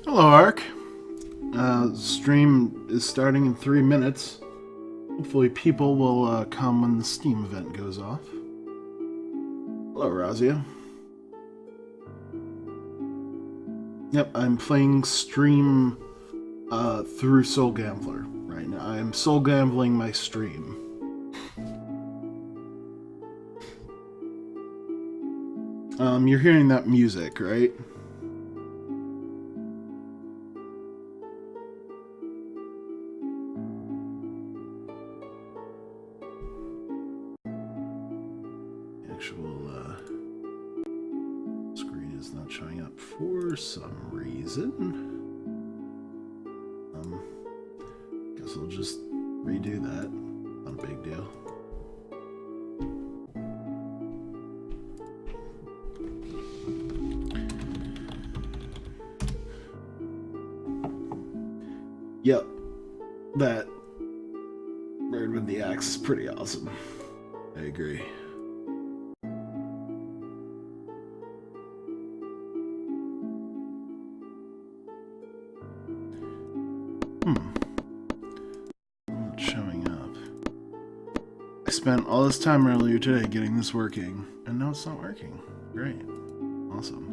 Hello, Ark. Stream is starting in 3 minutes. Hopefully people will come when the Steam event goes off. Hello, Razia. Yep, I'm playing stream through Soul Gambler right now. I am soul gambling my stream. You're hearing that music, right? Screen is not showing up for some reason. Guess I'll just redo that. Not a big deal. Yep, that bird with the axe is pretty awesome. I agree. Not showing up. I spent all this time earlier today getting this working, and now it's not working. Great. Awesome.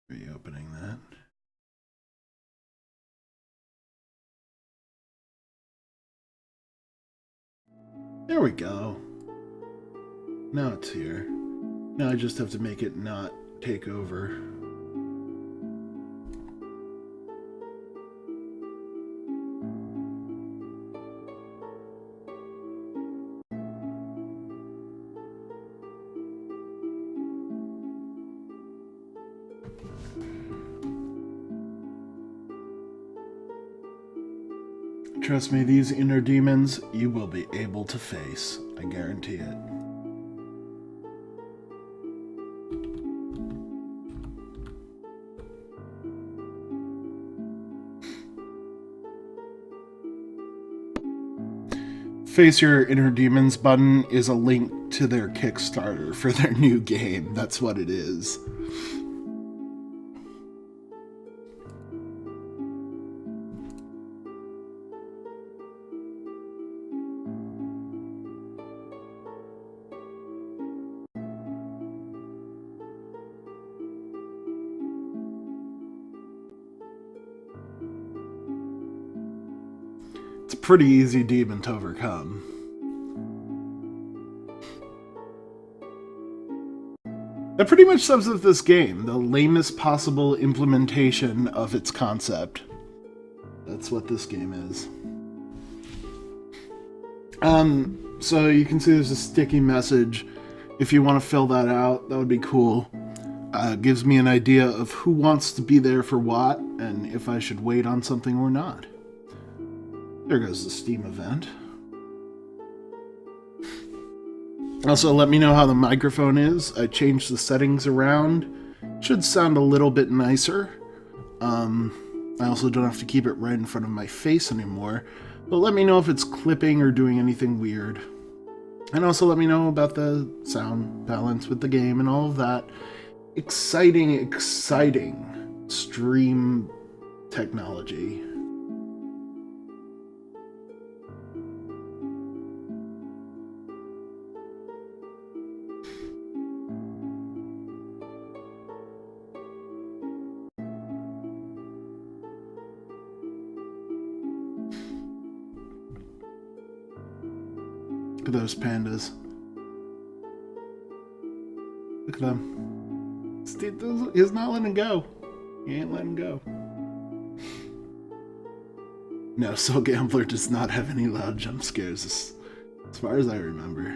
Reopening that. There we go. Now it's here. Now I just have to make it not take over. Trust me, these inner demons you will be able to face. I guarantee it. Face Your Inner Demons button is a link to their Kickstarter for their new game. That's what it is. It's a pretty easy demon to overcome. That pretty much sums up this game, the lamest possible implementation of its concept. That's what this game is. So you can see there's a sticky message. If you want to fill that out, that would be cool. Gives me an idea of who wants to be there for what, and if I should wait on something or not. There goes the Steam event. Also, let me know how the microphone is. I changed the settings around. Should sound a little bit nicer. I also don't have to keep it right in front of my face anymore. But let me know if it's clipping or doing anything weird. And also let me know about the sound balance with the game and all of that exciting stream technology. Look at those pandas. Look at them. He's not letting go. He ain't letting go. No, Soul Gambler does not have any loud jump scares, as far as I remember.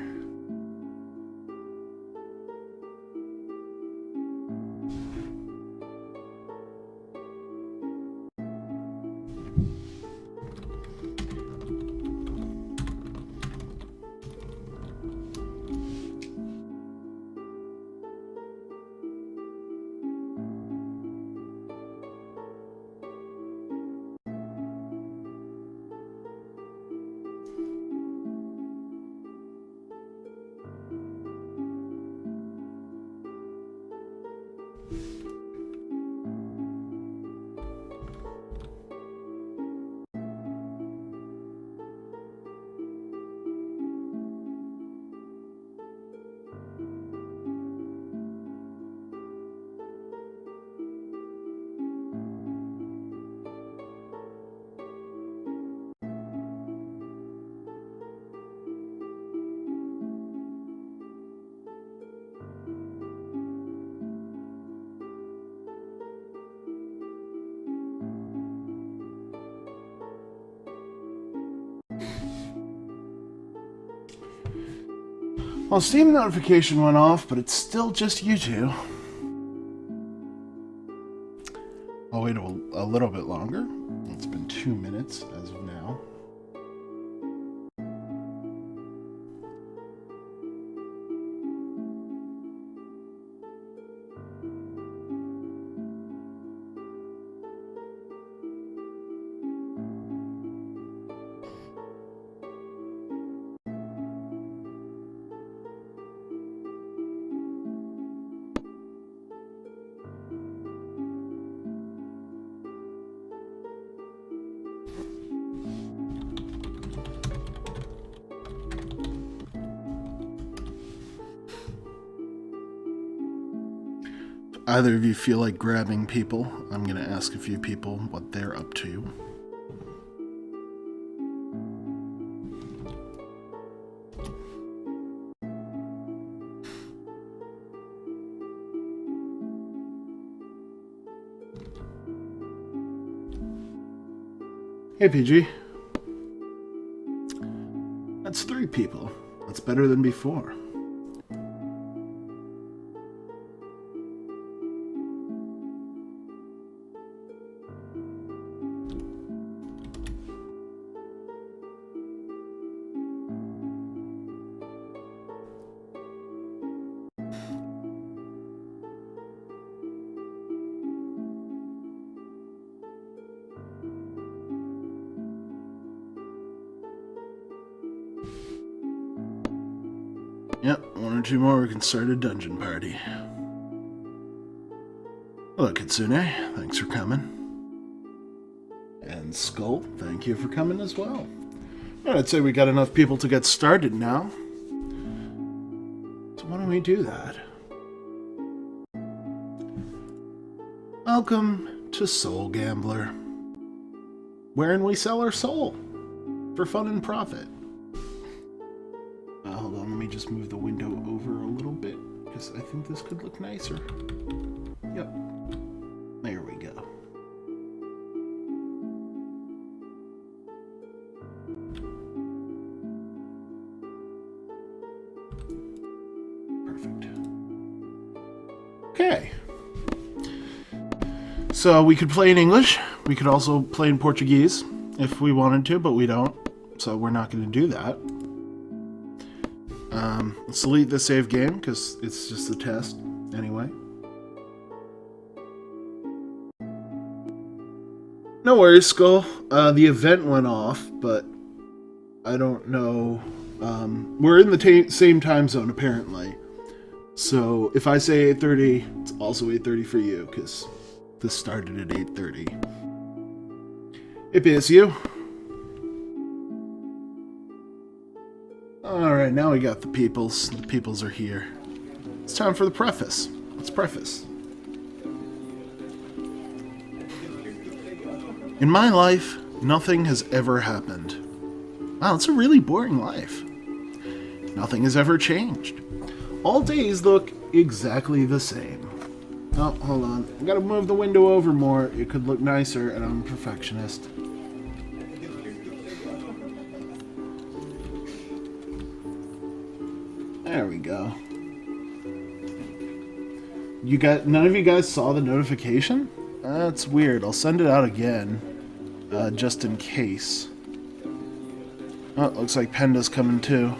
Well, Steam notification went off, but it's still just you two. I'll wait a little bit longer. It's been 2 minutes as of now. Either of you feel like grabbing people? I'm going to ask a few people what they're up to. Hey, PG. That's 3 people. That's better than before. Yep, 1 or 2 more, we can start a dungeon party. Hello, Kitsune. Thanks for coming. And Skull, thank you for coming as well. I'd say we got enough people to get started now. So why don't we do that? Welcome to Soul Gambler, wherein we sell our soul for fun and profit. Hold on, let me just move the window over a little bit, because I think this could look nicer. Yep. There we go. Perfect. Okay. So we could play in English. We could also play in Portuguese if we wanted to, but we don't. So we're not going to do that. Let's delete the save game because it's just a test anyway. No worries, Skull. The event went off, but I don't know. We're in the same time zone apparently. So if I say 8:30, it's also 8:30 for you because this started at 8:30. Hey, PSU. Alright, now we got the peoples. The peoples are here. It's time for the preface. Let's preface. In my life, nothing has ever happened. Wow, it's a really boring life. Nothing has ever changed. All days look exactly the same. Oh, hold on. I gotta move the window over more. It could look nicer, and I'm a perfectionist. There we go. None of you guys saw the notification? That's weird. I'll send it out again, just in case. Oh, looks like Penda's coming too.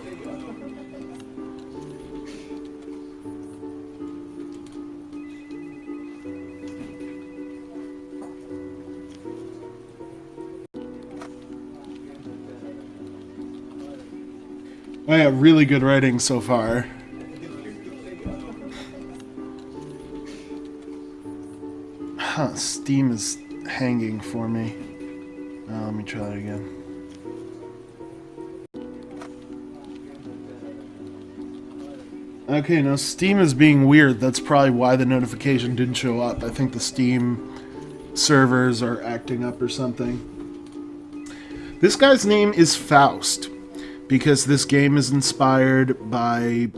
Oh yeah, really good writing so far. Huh, Steam is hanging for me. Let me try that again. Okay, now Steam is being weird. That's probably why the notification didn't show up. I think the Steam servers are acting up or something. This guy's name is Faust, because this game is inspired by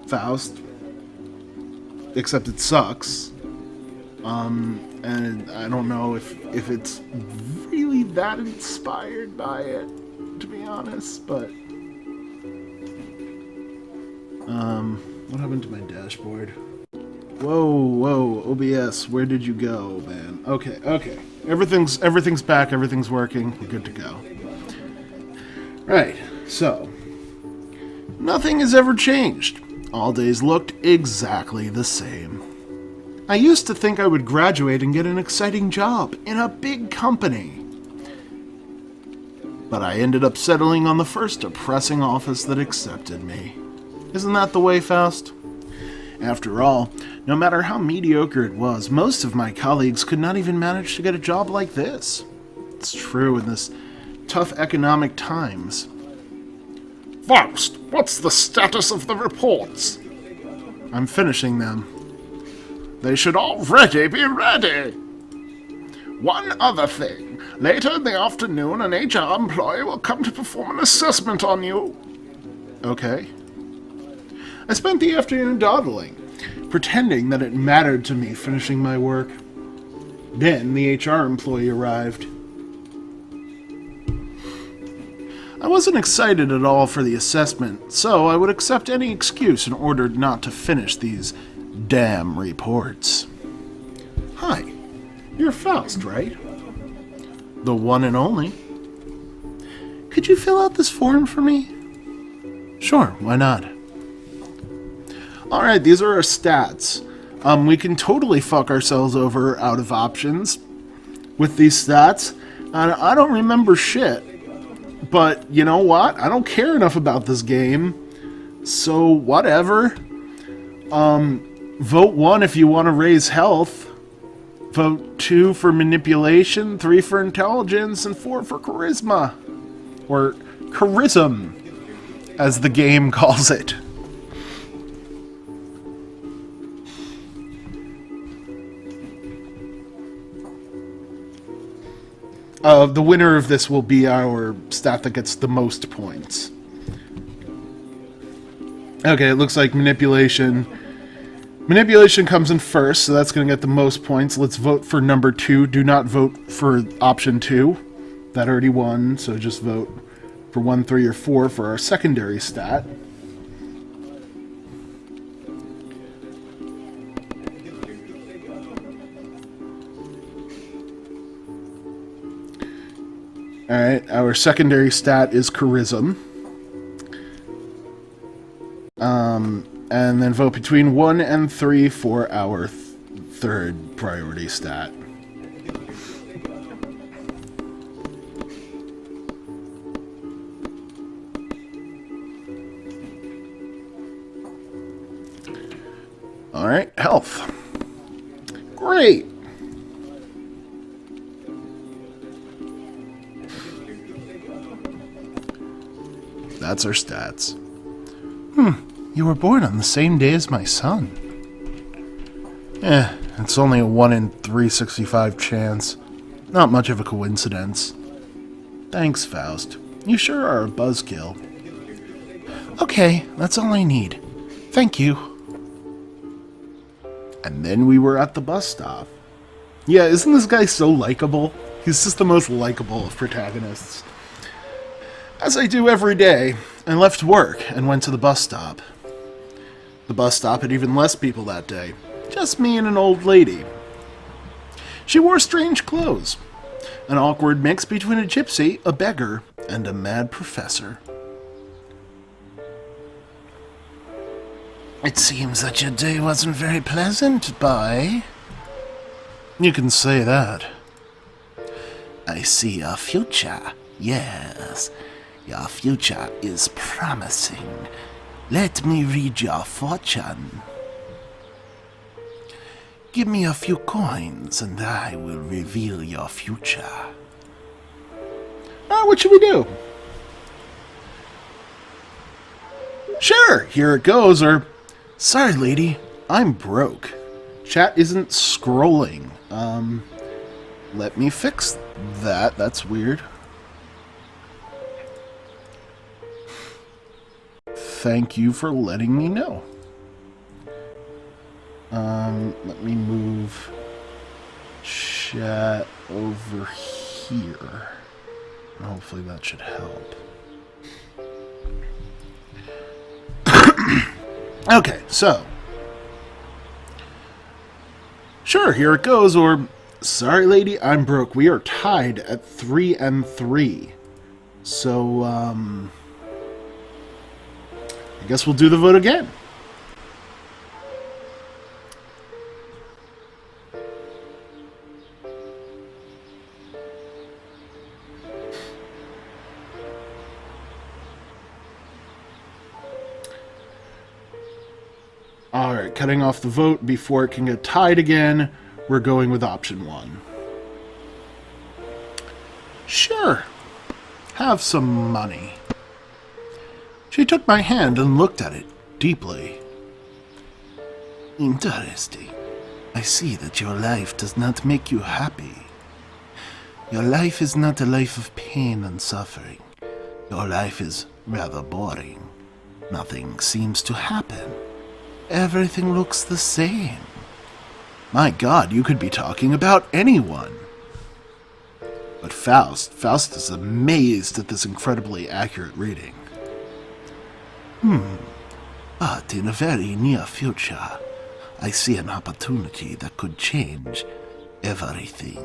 Faust, except it sucks. And I don't know if it's really that inspired by it, to be honest, but What happened to my dashboard? Whoa, OBS, where did you go, man? Okay. Everything's back, everything's working, we're good to go. Right, so, nothing has ever changed. All days looked exactly the same. I used to think I would graduate and get an exciting job in a big company. But I ended up settling on the first depressing office that accepted me. Isn't that the way, Faust? After all, no matter how mediocre it was, most of my colleagues could not even manage to get a job like this. It's true in this tough economic times. Faust, what's the status of the reports? I'm finishing them. They should already be ready. One other thing. Later in the afternoon, an HR employee will come to perform an assessment on you. Okay. I spent the afternoon dawdling, pretending that it mattered to me finishing my work. Then the HR employee arrived. I wasn't excited at all for the assessment, so I would accept any excuse in order not to finish these damn reports. Hi, you're Faust, right? The one and only. Could you fill out this form for me? Sure, why not? Alright, these are our stats. We can totally fuck ourselves over out of options with these stats. I don't remember shit. But you know what? I don't care enough about this game. So whatever. Vote 1 if you want to raise health. Vote 2 for manipulation, 3 for intelligence, and 4 for charisma. Or charism, as the game calls it. The winner of this will be our stat that gets the most points. Okay, it looks like manipulation. Manipulation comes in first, so that's going to get the most points. Let's vote for number 2. Do not vote for option 2. That already won, so just vote for 1, 3, or 4 for our secondary stat. Alright, our secondary stat is charism. And then vote between 1 and 3 for our third priority stat. Alright, health. Great! That's our stats. You were born on the same day as my son. It's only a 1 in 365 chance. Not much of a coincidence. Thanks, Faust. You sure are a buzzkill. Okay, that's all I need. Thank you. And then we were at the bus stop. Yeah, isn't this guy so likable? He's just the most likable of protagonists. As I do every day, I left work and went to the bus stop. The bus stop had even less people that day. Just me and an old lady. She wore strange clothes. An awkward mix between a gypsy, a beggar, and a mad professor. It seems that your day wasn't very pleasant, boy. You can say that. I see your future. Yes, your future is promising. Let me read your fortune. Give me a few coins and I will reveal your future. What should we do? Sure, here it goes, or... Sorry, lady, I'm broke. Chat isn't scrolling. Let me fix that. That's weird. Thank you for letting me know. Let me move chat over here. Hopefully that should help. Okay, so. Sure, here it goes, or... Sorry, lady, I'm broke. We are tied at 3 and 3. So, I guess we'll do the vote again. Alright, cutting off the vote before it can get tied again, we're going with option 1. Sure. Have some money. She took my hand and looked at it deeply. Interesting. I see that your life does not make you happy. Your life is not a life of pain and suffering. Your life is rather boring. Nothing seems to happen. Everything looks the same. My God, you could be talking about anyone. But Faust is amazed at this incredibly accurate reading. But in a very near future, I see an opportunity that could change everything.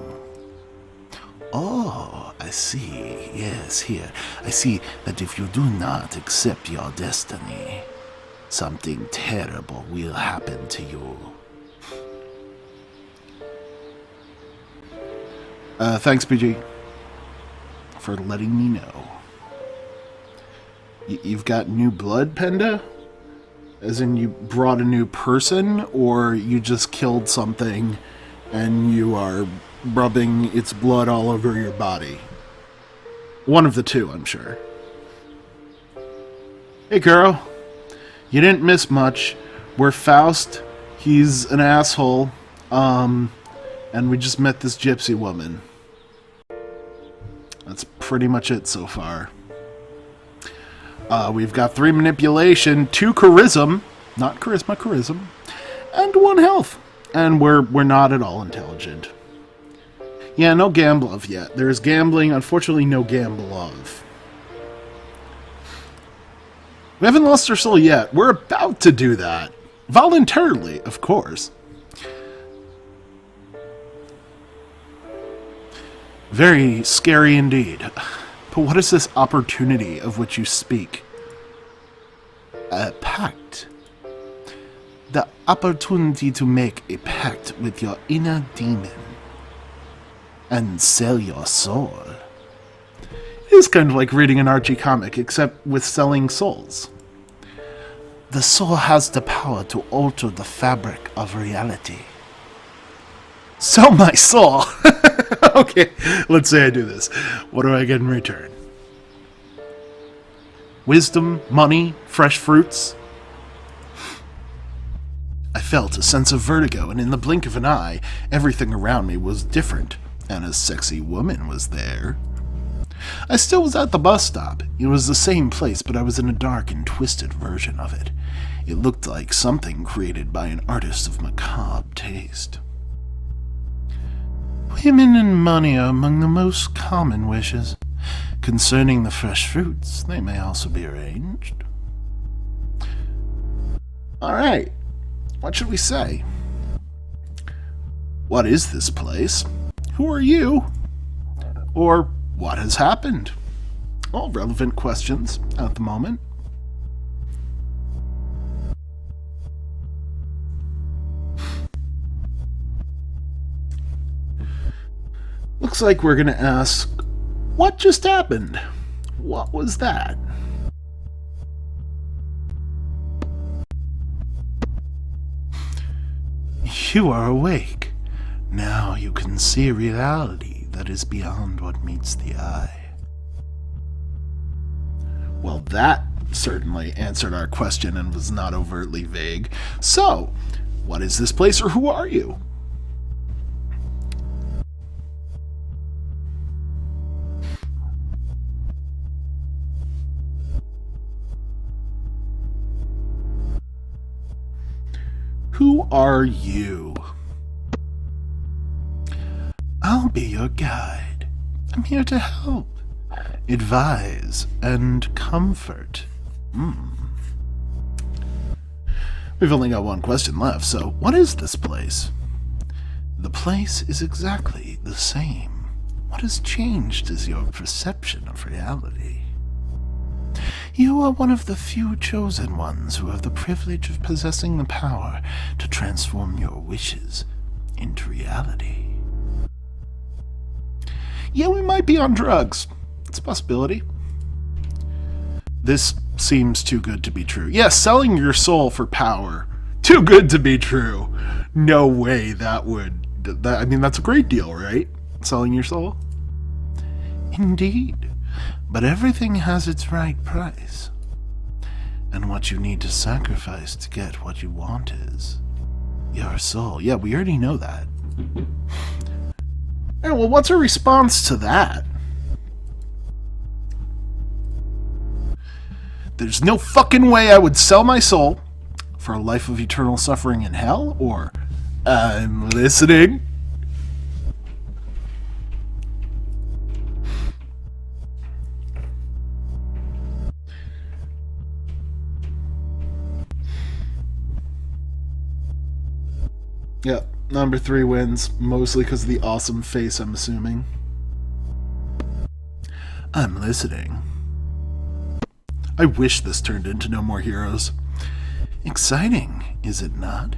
Oh, I see. Yes, here. I see that if you do not accept your destiny, something terrible will happen to you. Thanks, PG, for letting me know. You've got new blood, Penda? As in you brought a new person, or you just killed something and you are rubbing its blood all over your body? One of the two, I'm sure. Hey, girl. You didn't miss much. We're Faust. He's an asshole. And we just met this gypsy woman. That's pretty much it so far. We've got 3 manipulation, 2 charism, not charisma, charism, and 1 health. And we're not at all intelligent. Yeah, no Gamblove yet. There's gambling, unfortunately no Gamblove. We haven't lost our soul yet. We're about to do that. Voluntarily, of course. Very scary indeed. But what is this opportunity of which you speak? A pact. The opportunity to make a pact with your inner demon. And sell your soul. It is kind of like reading an Archie comic, except with selling souls. The soul has the power to alter the fabric of reality. Sell my soul! Okay, let's say I do this. What do I get in return? Wisdom, money, fresh fruits. I felt a sense of vertigo, and in the blink of an eye, everything around me was different, and a sexy woman was there. I still was at the bus stop. It was the same place, but I was in a dark and twisted version of it. It looked like something created by an artist of macabre taste. Women and money are among the most common wishes. Concerning the fresh fruits, they may also be arranged. Alright, what should we say? What is this place? Who are you? Or what has happened? All relevant questions at the moment. Looks like we're going to ask, what just happened? What was that? You are awake. Now you can see reality that is beyond what meets the eye. Well, that certainly answered our question and was not overtly vague. So, what is this place, or who are you? Who are you? I'll be your guide. I'm here to help, advise, and comfort. We've only got one question left, so what is this place? The place is exactly the same. What has changed is your perception of reality. You are one of the few chosen ones who have the privilege of possessing the power to transform your wishes into reality. Yeah, we might be on drugs. It's a possibility. This seems too good to be true. Yes, selling your soul for power. Too good to be true. No way that would... I mean, that's a great deal, right? Selling your soul? Indeed. But everything has its right price. And what you need to sacrifice to get what you want is your soul. Yeah, we already know that. Yeah, well, what's a response to that? There's no fucking way I would sell my soul for a life of eternal suffering in hell, or I'm listening. Yep, number 3 wins, mostly because of the awesome face, I'm assuming. I'm listening. I wish this turned into No More Heroes. Exciting, is it not?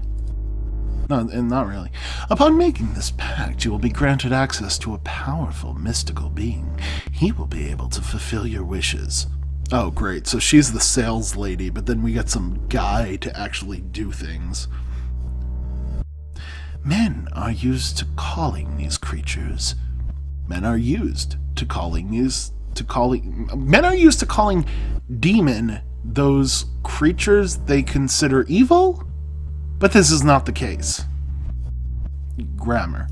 No, not really. Upon making this pact, you will be granted access to a powerful mystical being. He will be able to fulfill your wishes. Oh, great, so she's the sales lady, but then we get some guy to actually do things. Men are used to calling these creatures. Men are used to calling demon those creatures they consider evil? But this is not the case. Grammar.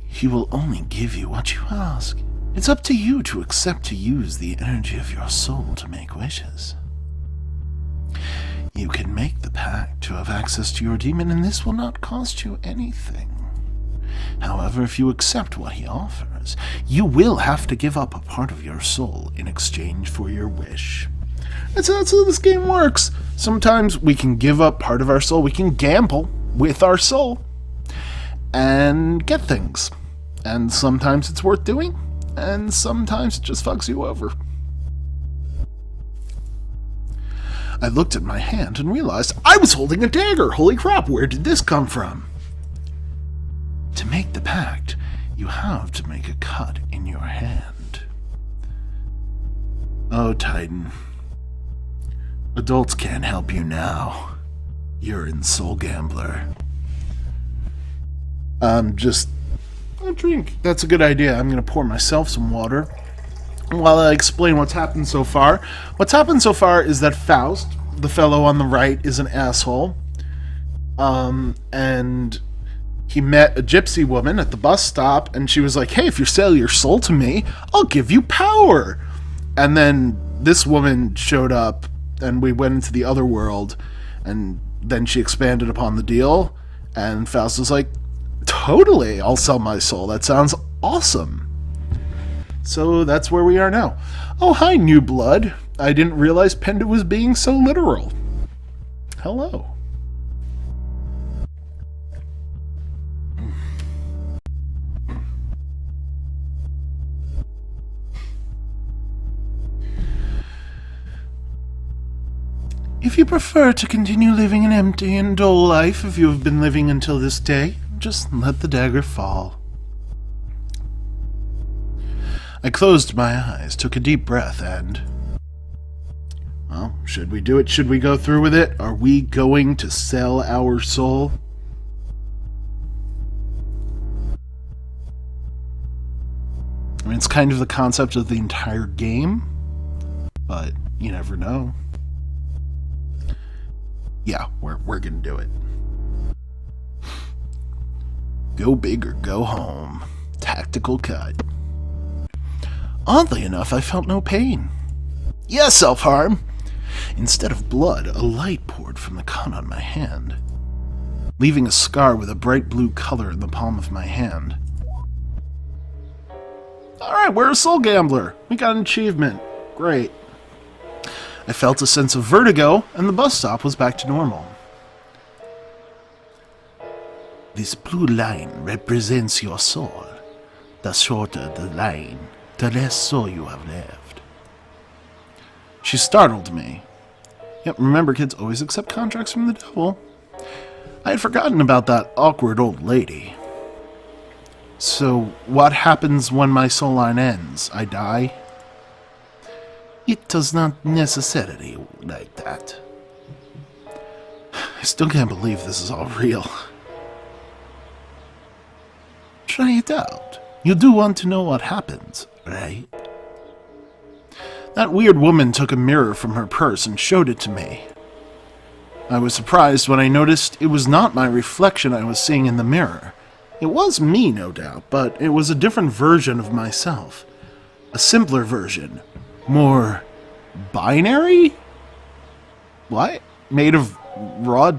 He will only give you what you ask. It's up to you to accept to use the energy of your soul to make wishes. You can make the pact to have access to your demon, and this will not cost you anything. However, if you accept what he offers, you will have to give up a part of your soul in exchange for your wish. That's how this game works. Sometimes we can give up part of our soul, we can gamble with our soul, and get things. And sometimes it's worth doing, and sometimes it just fucks you over. I looked at my hand and realized I was holding a dagger. Holy crap, where did this come from? To make the pact, you have to make a cut in your hand. Oh, Titan. Adults can't help you now. You're in Soul Gambler. Just a drink. That's a good idea. I'm going to pour myself some water while I explain what's happened so far. What's happened so far is that Faust, the fellow on the right, is an asshole. And he met a gypsy woman at the bus stop, and she was like, hey, if you sell your soul to me, I'll give you power. And then this woman showed up, and we went into the other world, and then she expanded upon the deal, and Faust was like, totally, I'll sell my soul. That sounds awesome. So that's where we are now. Oh, hi, new blood. I didn't realize Penda was being so literal. Hello. If you prefer to continue living an empty and dull life if you have been living until this day, just let the dagger fall. I closed my eyes, took a deep breath, and... well, should we do it? Should we go through with it? Are we going to sell our soul? I mean, it's kind of the concept of the entire game, but you never know. Yeah, we're gonna do it. Go big or go home. Tactical cut. Oddly enough, I felt no pain. Yes, self-harm! Instead of blood, a light poured from the cut on my hand, leaving a scar with a bright blue color in the palm of my hand. Alright, we're a soul gambler. We got an achievement. Great. I felt a sense of vertigo, and the bus stop was back to normal. This blue line represents your soul. The shorter the line, the less soul you have left. She startled me. Yep, remember, kids always accept contracts from the devil. I had forgotten about that awkward old lady. So, what happens when my soul line ends? I die? It does not necessarily like that. I still can't believe this is all real. Try it out. You do want to know what happens, right? That weird woman took a mirror from her purse and showed it to me. I was surprised when I noticed it was not my reflection I was seeing in the mirror. It was me, no doubt, but it was a different version of myself. A simpler version. More binary? What? Made of raw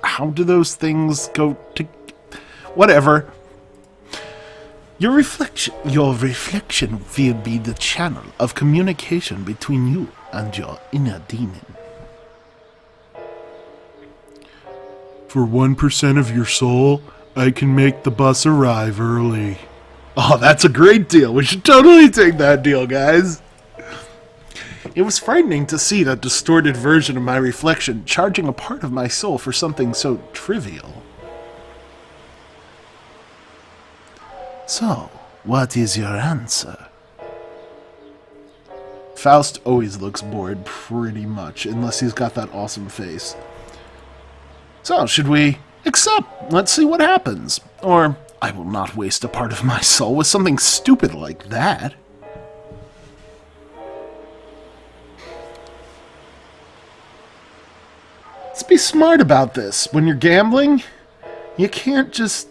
how do those things go to... Whatever. Your reflection will be the channel of communication between you and your inner demon. For 1% of your soul, I can make the bus arrive early. Oh, that's a great deal. We should totally take that deal, guys. It was frightening to see that distorted version of my reflection charging a part of my soul for something so trivial. So, what is your answer? Faust always looks bored, pretty much, unless he's got that awesome face. So, should we accept? Let's see what happens. Or, I will not waste a part of my soul with something stupid like that. Let's be smart about this. When you're gambling, you can't just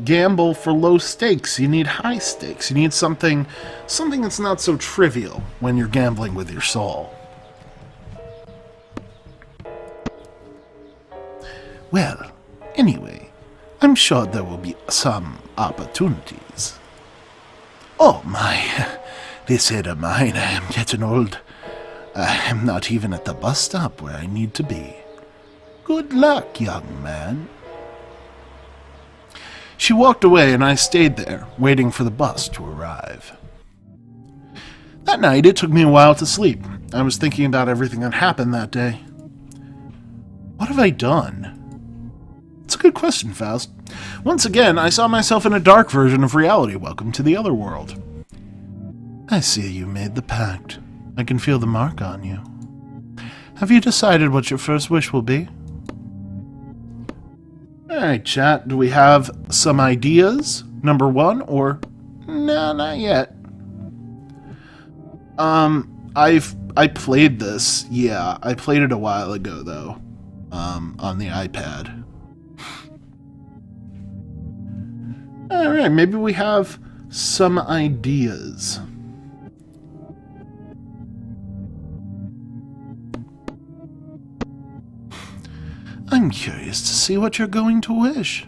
gamble for low stakes. You need high stakes. You need something that's not so trivial when you're gambling with your soul. Well, anyway, I'm sure there will be some opportunities. Oh my, this head of mine, I am getting old. I am not even at the bus stop where I need to be. Good luck, young man. She walked away and I stayed there, waiting for the bus to arrive. That night, it took me a while to sleep. I was thinking about everything that happened that day. What have I done? It's a good question, Faust. Once again, I saw myself in a dark version of reality. Welcome to the other world. I see you made the pact. I can feel the mark on you. Have you decided what your first wish will be? Alright, chat. Do we have some ideas? Number one, or... No, not yet. I played this. Yeah, I played it a while ago, though. On the iPad. Alright, maybe we have some ideas. I'm curious to see what you're going to wish.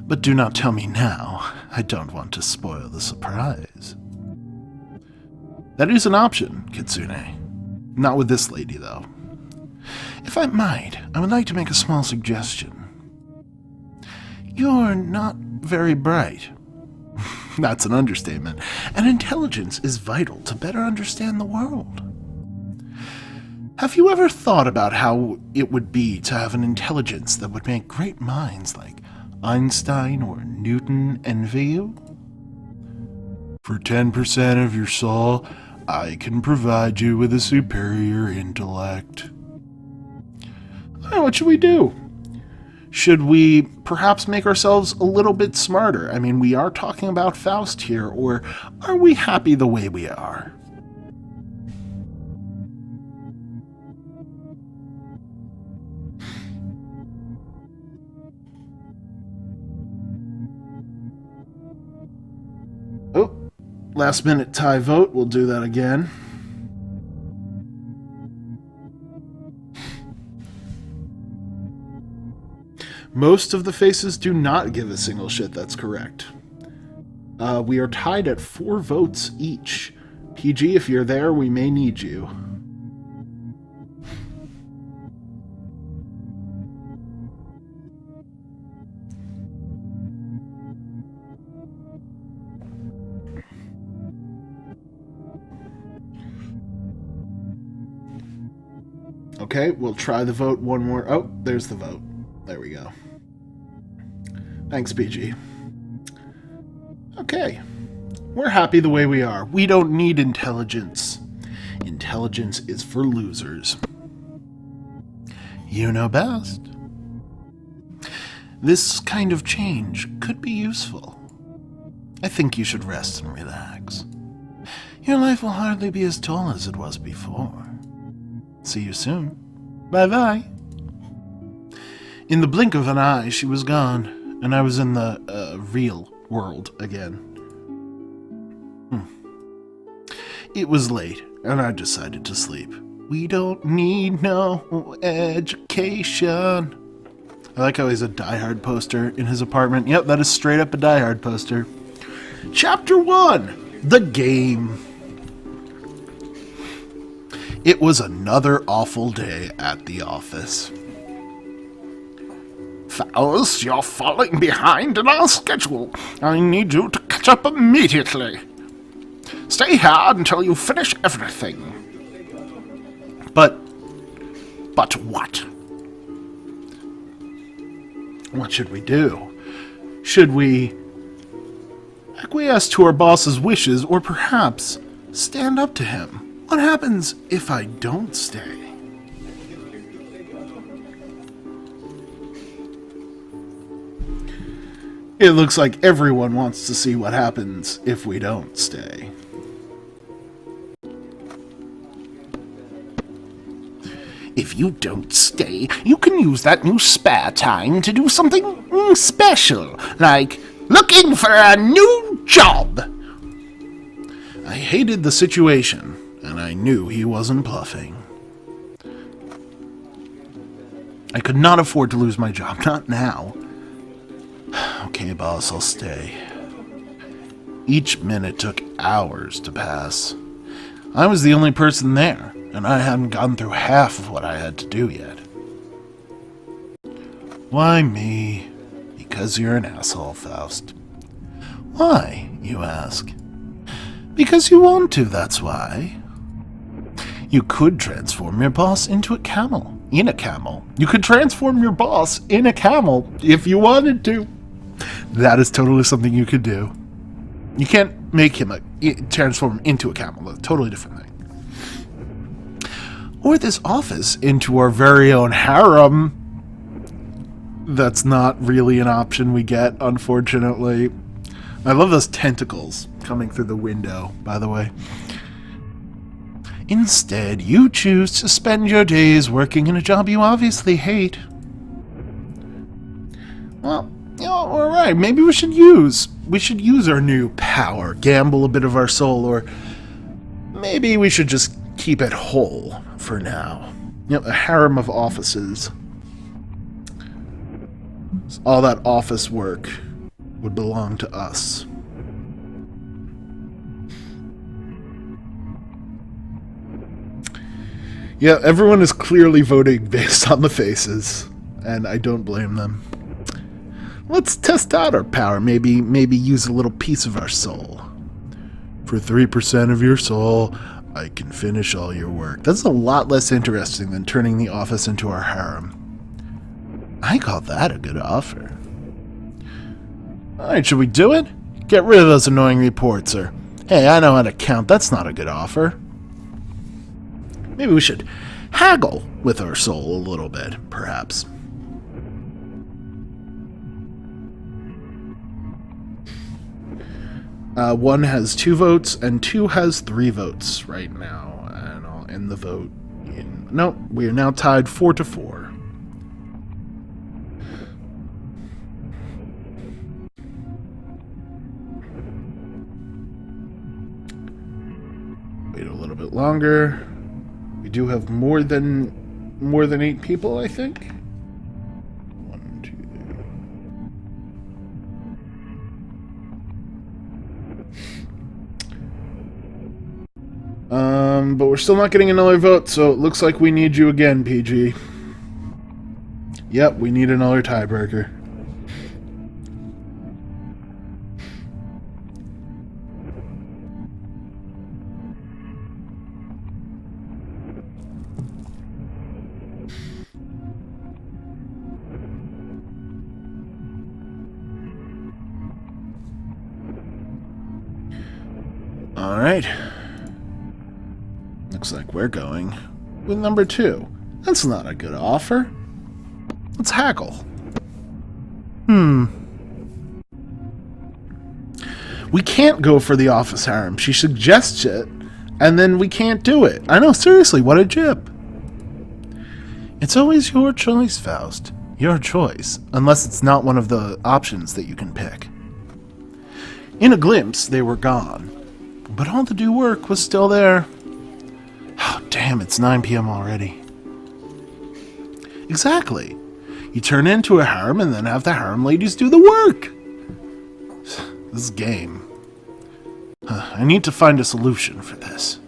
But do not tell me now. I don't want to spoil the surprise. That is an option, Kitsune. Not with this lady, though. If I might, I would like to make a small suggestion. You're not very bright. That's an understatement. And intelligence is vital to better understand the world. Have you ever thought about how it would be to have an intelligence that would make great minds like Einstein or Newton envy you? For 10% of your soul, I can provide you with a superior intellect. Alright, what should we do? Should we perhaps make ourselves a little bit smarter? I mean, we are talking about Faust here, or are we happy the way we are? Oh, last minute tie vote. We'll do that again. Most of the faces do not give a single shit. That's correct. We are tied at 4 votes each. PG, if you're there, we may need you. Okay, we'll try the vote one more. Oh, there's the vote. There we go. Thanks, PG. Okay. We're happy the way we are. We don't need intelligence. Intelligence is for losers. You know best. This kind of change could be useful. I think you should rest and relax. Your life will hardly be as dull as it was before. See you soon. Bye-bye. In the blink of an eye, she was gone, and I was in the real world again. It was late, and I decided to sleep. We don't need no education. I like how he's a Die Hard poster in his apartment. Yep, that is straight up a Die Hard poster. Chapter 1, The Game. It was another awful day at the office. Faust, you're falling behind in our schedule. I need you to catch up immediately. Stay here until you finish everything. But what? What should we do? Should we acquiesce to our boss's wishes, or perhaps stand up to him? What happens if I don't stay? It looks like everyone wants to see what happens if we don't stay. If you don't stay, you can use that new spare time to do something special, like looking for a new job. I hated the situation, and I knew he wasn't bluffing. I could not afford to lose my job, not now. Okay, boss, I'll stay. Each minute took hours to pass. I was the only person there, and I hadn't gone through half of what I had to do yet. Why me? Because you're an asshole, Faust. Why, you ask? Because you want to, that's why. You could transform your boss into a camel. In a camel. You could transform your boss in a camel if you wanted to. That is totally something you could do. You can't make him transform him into a camel. A totally different thing. Or this office into our very own harem. That's not really an option we get, unfortunately. I love those tentacles coming through the window, by the way. Instead, you choose to spend your days working in a job you obviously hate. Well, all right. Maybe we should use our new power, gamble a bit of our soul, or maybe we should just keep it whole for now. A harem of offices. All that office work would belong to us. Yeah, everyone is clearly voting based on the faces, and I don't blame them. Let's test out our power, maybe use a little piece of our soul. For 3% of your soul, I can finish all your work. That's a lot less interesting than turning the office into our harem. I call that a good offer. Alright, should we do it? Get rid of those annoying reports, or, hey, I know how to count, that's not a good offer. Maybe we should haggle with our soul a little bit, perhaps. One has 2 votes, and 2 has 3 votes right now. And I'll end the vote in... No, we are now tied 4-4. Wait a little bit longer. We do have more than 8 people, I think. 1, 2, 3. But we're still not getting another vote, so it looks like we need you again, PG. Yep, we need another tiebreaker. Alright. Looks like we're going with number 2. That's not a good offer. Let's haggle. We can't go for the office harem. She suggests it, and then we can't do it. I know, seriously, what a jip. It's always your choice, Faust. Your choice, unless it's not one of the options that you can pick. In a glimpse, they were gone, but all the due work was still there. Oh, damn, it's 9 p.m. already. Exactly. You turn into a harem and then have the harem ladies do the work. This game. I need to find a solution for this.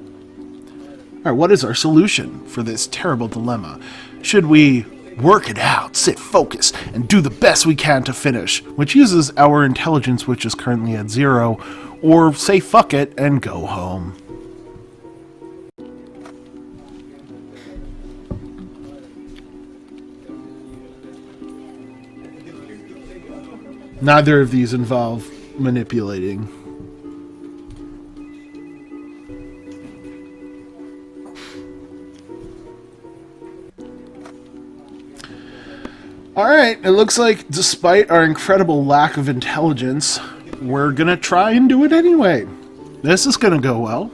Alright, what is our solution for this terrible dilemma? Should we work it out, sit focused, and do the best we can to finish, which uses our intelligence, which is currently at 0, or say fuck it and go home? Neither of these involve manipulating. Alright, it looks like despite our incredible lack of intelligence, we're gonna try and do it anyway. This is gonna go well.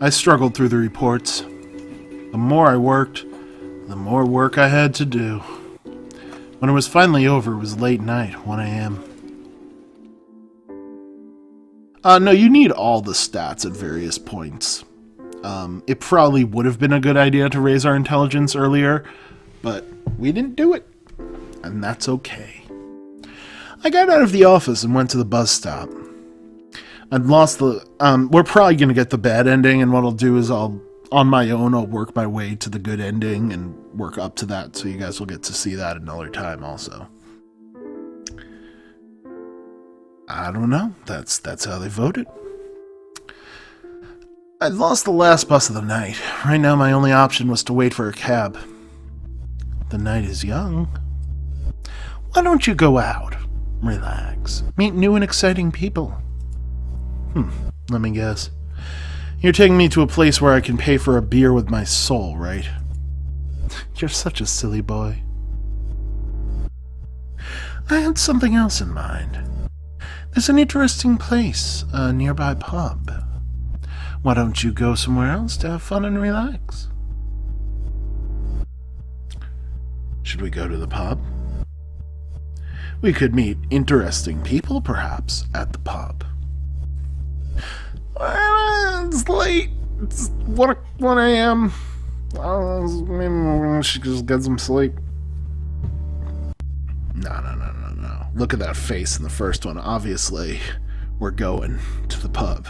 I struggled through the reports. The more I worked, the more work I had to do. When it was finally over, it was late night, 1 a.m. No, you need all the stats at various points. It probably would have been a good idea to raise our intelligence earlier, but we didn't do it, and that's okay. I got out of the office and went to the bus stop. I'd lost the... we're probably going to get the bad ending, and what I'll do is on my own, I'll work my way to the good ending and work up to that, so you guys will get to see that another time also. I don't know. That's how they voted. I'd lost the last bus of the night. Right now, my only option was to wait for a cab. The night is young. Why don't you go out? Relax. Meet new and exciting people. Let me guess. You're taking me to a place where I can pay for a beer with my soul, right? You're such a silly boy. I had something else in mind. There's an interesting place, a nearby pub. Why don't you go somewhere else to have fun and relax? Should we go to the pub? We could meet interesting people, perhaps, at the pub. It's late. It's 1 a.m. Maybe she just get some sleep. No. Look at that face in the first one. Obviously, we're going to the pub.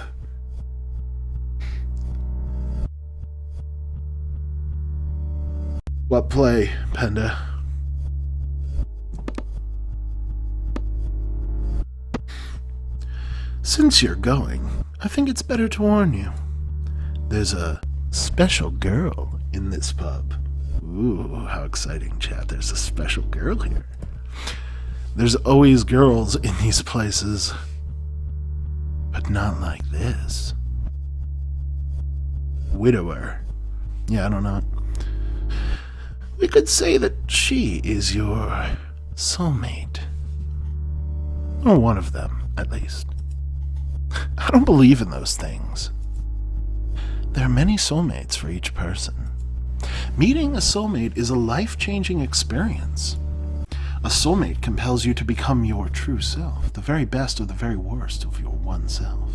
What play, Penda? Since you're going, I think it's better to warn you. There's a special girl in this pub. Ooh, how exciting, chat. There's a special girl here. There's always girls in these places, but not like this. Widower. Yeah, I don't know. We could say that she is your soulmate. Or one of them, at least. I don't believe in those things. There are many soulmates for each person. Meeting a soulmate is a life-changing experience. A soulmate compels you to become your true self, the very best or the very worst of your one self.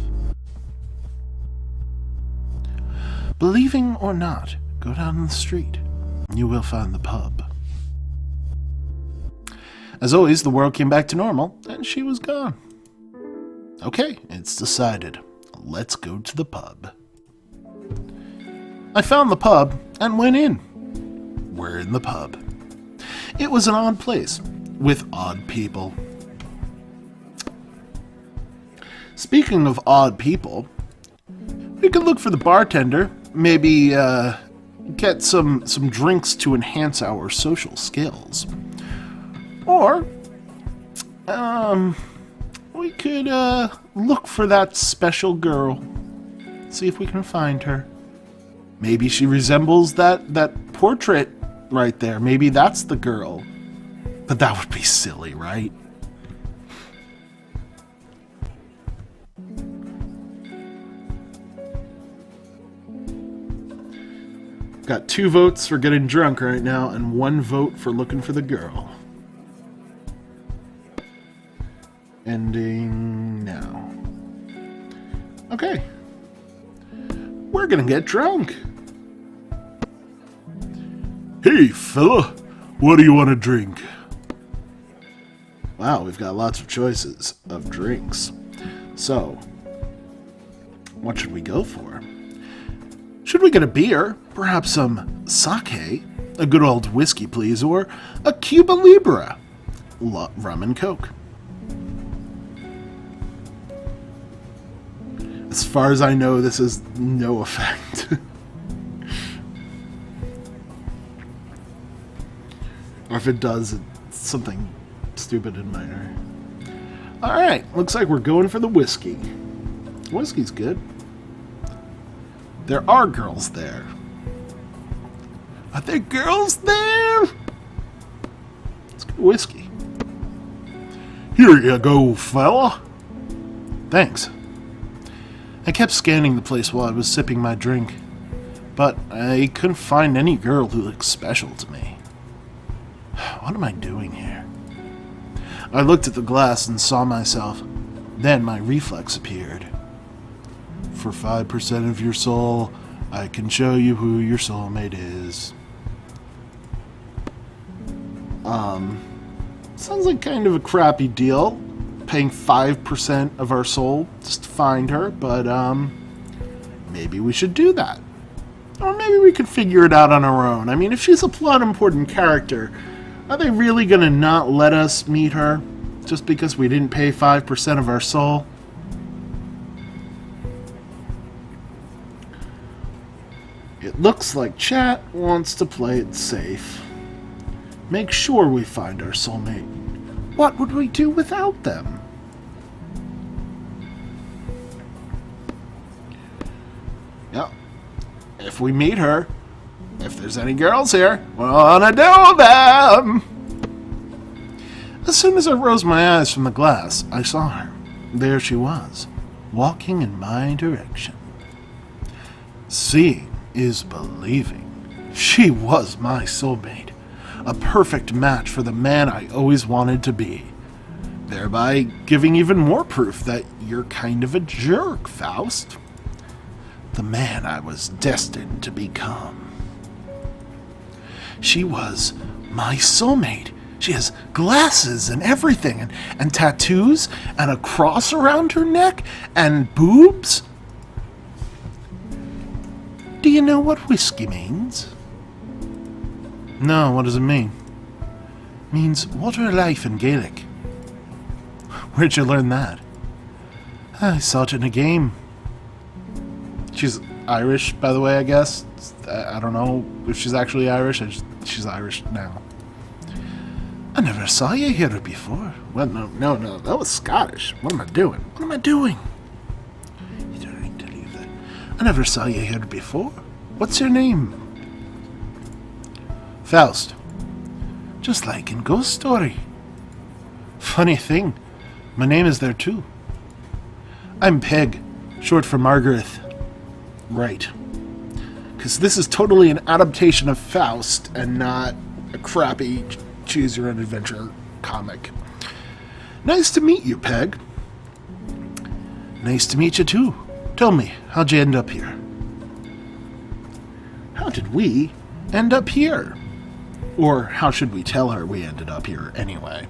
Believing or not, go down the street. You will find the pub. As always, the world came back to normal, and she was gone. Okay, it's decided. Let's go to the pub. I found the pub and went in. We're in the pub. It was an odd place, with odd people. Speaking of odd people, we could look for the bartender, maybe get some drinks to enhance our social skills. Or, we could look for that special girl. See if we can find her. Maybe she resembles that portrait right there. Maybe that's the girl. But that would be silly, right? Got 2 votes for getting drunk right now, and 1 vote for looking for the girl. Ending now. Okay. We're gonna get drunk. Hey, fella, what do you want to drink? Wow, we've got lots of choices of drinks. So, what should we go for? Should we get a beer? Perhaps some sake? A good old whiskey, please, or a Cuba Libre? Rum and Coke. As far as I know, this has no effect. Or if it does, it's something stupid and minor. Alright, looks like we're going for the whiskey. Whiskey's good. There are girls there. Are there girls there? Let's get whiskey. Here you go, fella. Thanks. I kept scanning the place while I was sipping my drink, but I couldn't find any girl who looked special to me. What am I doing here? I looked at the glass and saw myself. Then my reflex appeared. For 5% of your soul, I can show you who your soulmate is. Sounds like kind of a crappy deal. Paying 5% of our soul just to find her, but maybe we should do that. Or maybe we could figure it out on our own. I mean, if she's a plot important character, are they really gonna not let us meet her just because we didn't pay 5% of our soul? It looks like chat wants to play it safe. Make sure we find our soulmate. What would we do without them? Yep. If we meet her, if there's any girls here, we wanna do them! As soon as I rose my eyes from the glass, I saw her. There she was, walking in my direction. Seeing is believing. She was my soulmate, a perfect match for the man I always wanted to be, thereby giving even more proof that you're kind of a jerk, Faust. The man I was destined to become. She was my soulmate. She has glasses and everything, and tattoos, and a cross around her neck, and boobs. Do you know what whiskey means? No, what does it mean? It means water life in Gaelic. Where'd you learn that? I saw it in a game. She's Irish, by the way, I guess. I don't know if she's actually Irish. She's Irish now. I never saw you here before. Well, no, that was Scottish. What am I doing? What am I doing? You don't need to leave that. I never saw you here before. What's your name? Faust. Just like in Ghost Story. Funny thing, my name is there too. I'm Peg, short for Margaret. Right. Because this is totally an adaptation of Faust and not a crappy choose your own adventure comic. Nice to meet you, Peg. Nice to meet you too. Tell me, how'd you end up here? How did we end up here? Or how should we tell her we ended up here anyway?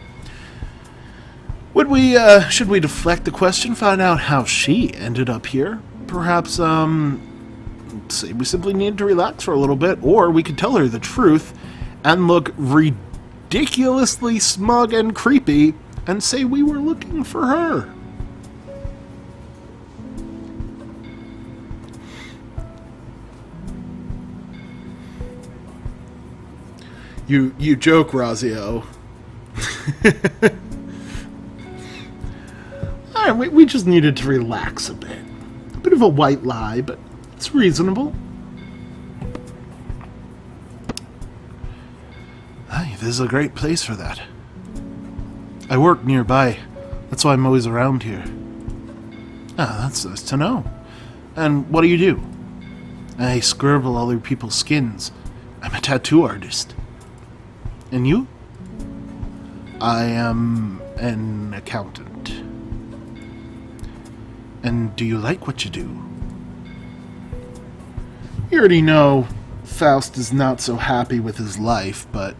Should we deflect the question, find out how she ended up here? Perhaps, say we simply need to relax for a little bit, or we could tell her the truth and look ridiculously smug and creepy and say we were looking for her. You joke, Razio. Yeah, we just needed to relax a bit. A bit of a white lie, but it's reasonable. Aye, this is a great place for that. I work nearby. That's why I'm always around here. Ah, that's nice to know. And what do? I scribble other people's skins. I'm a tattoo artist. And you? I am an accountant. And do you like what you do? You already know Faust is not so happy with his life, but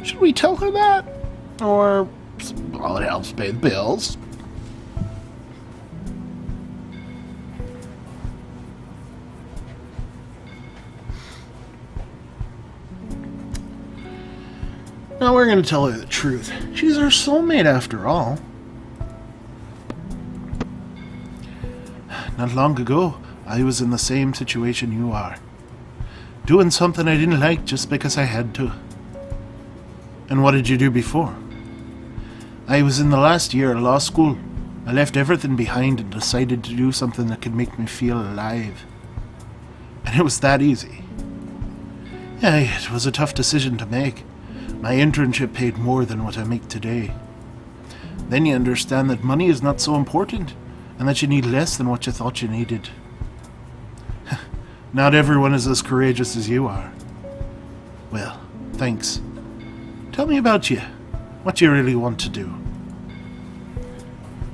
should we tell her that? Or, well, it helps pay the bills. No, we're going to tell her the truth. She's our soulmate after all. Not long ago, I was in the same situation you are. Doing something I didn't like just because I had to. And what did you do before? I was in the last year of law school. I left everything behind and decided to do something that could make me feel alive. And it was that easy. Yeah, it was a tough decision to make. My internship paid more than what I make today. Then you understand that money is not so important, and that you need less than what you thought you needed. Not everyone is as courageous as you are. Well, thanks. Tell me about you. What you really want to do.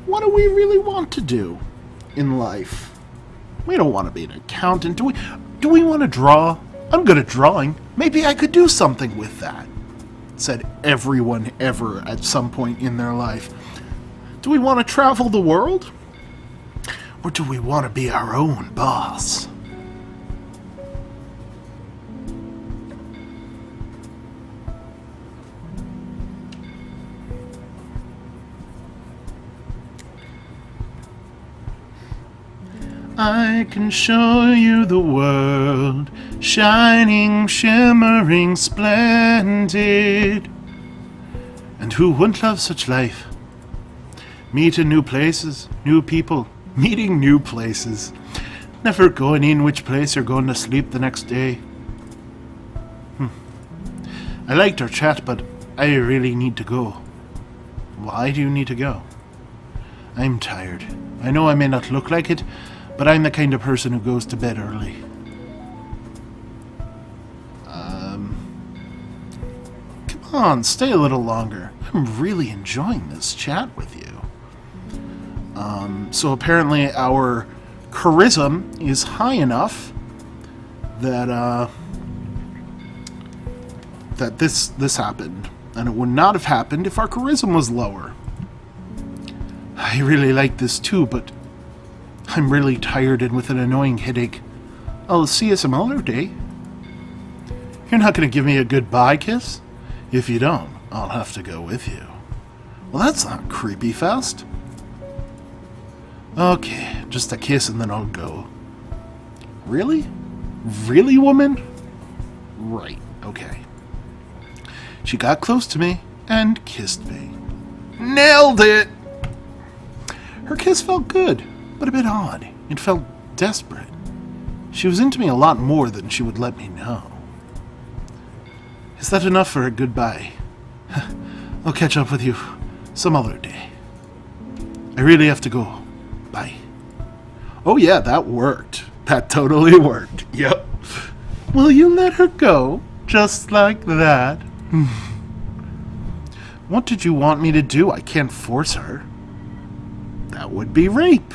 What do we really want to do in life? We don't want to be an accountant. Do we want to draw? I'm good at drawing. Maybe I could do something with that, said everyone ever at some point in their life. Do we want to travel the world? Or do we want to be our own boss? I can show you the world, shining, shimmering, splendid. And who wouldn't love such life? Meeting new places, new people, meeting new places. Never going in which place you're going to sleep the next day. I liked our chat, but I really need to go. Why do you need to go? I'm tired. I know I may not look like it, but I'm the kind of person who goes to bed early. Come on, stay a little longer. I'm really enjoying this chat with you. So apparently our charisma is high enough that that this happened, and it would not have happened if our charisma was lower. I really like this too, but I'm really tired and with an annoying headache. I'll see you some other day. You're not going to give me a goodbye kiss? If you don't, I'll have to go with you. Well, that's not creepy, Faust. Okay, just a kiss and then I'll go. Really? Really, woman? Right, okay. She got close to me and kissed me. Nailed it! Her kiss felt good, but a bit odd. It felt desperate. She was into me a lot more than she would let me know. Is that enough for a goodbye? I'll catch up with you some other day. I really have to go. Bye. Oh yeah, that worked. That totally worked. Yep. Will you let her go? Just like that? What did you want me to do? I can't force her. That would be rape.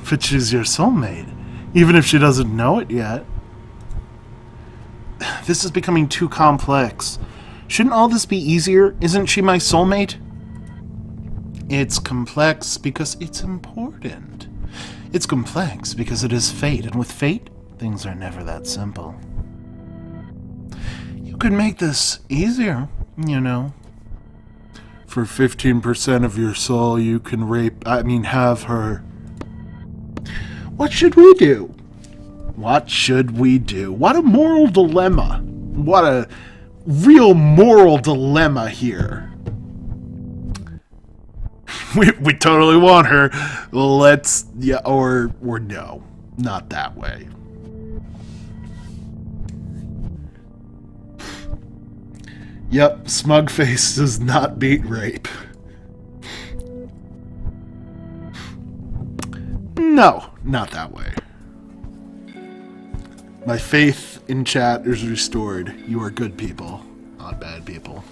But she's your soulmate, even if she doesn't know it yet. This is becoming too complex. Shouldn't all this be easier? Isn't she my soulmate? It's complex because it's important. It's complex because it is fate, and with fate, things are never that simple. You could make this easier, you know. For 15% of your soul, you can have her. What should we do? What should we do? What a moral dilemma. What a real moral dilemma here. we totally want her. Let's, yeah, or no, not that way. Yep, smug face does not beat rape. No, not that way. My faith in chat is restored. You are good people, not bad people.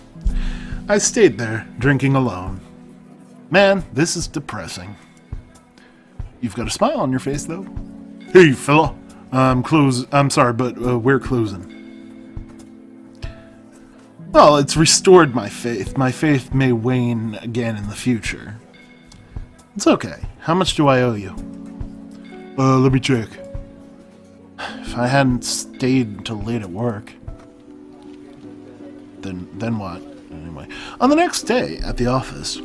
I stayed there, drinking alone. Man, this is depressing. You've got a smile on your face, though. Hey, fella. I'm sorry, but we're closing. Well, it's restored my faith. My faith may wane again in the future. It's okay. How much do I owe you? Let me check. If I hadn't stayed until late at work, then what? Anyway, on the next day at the office.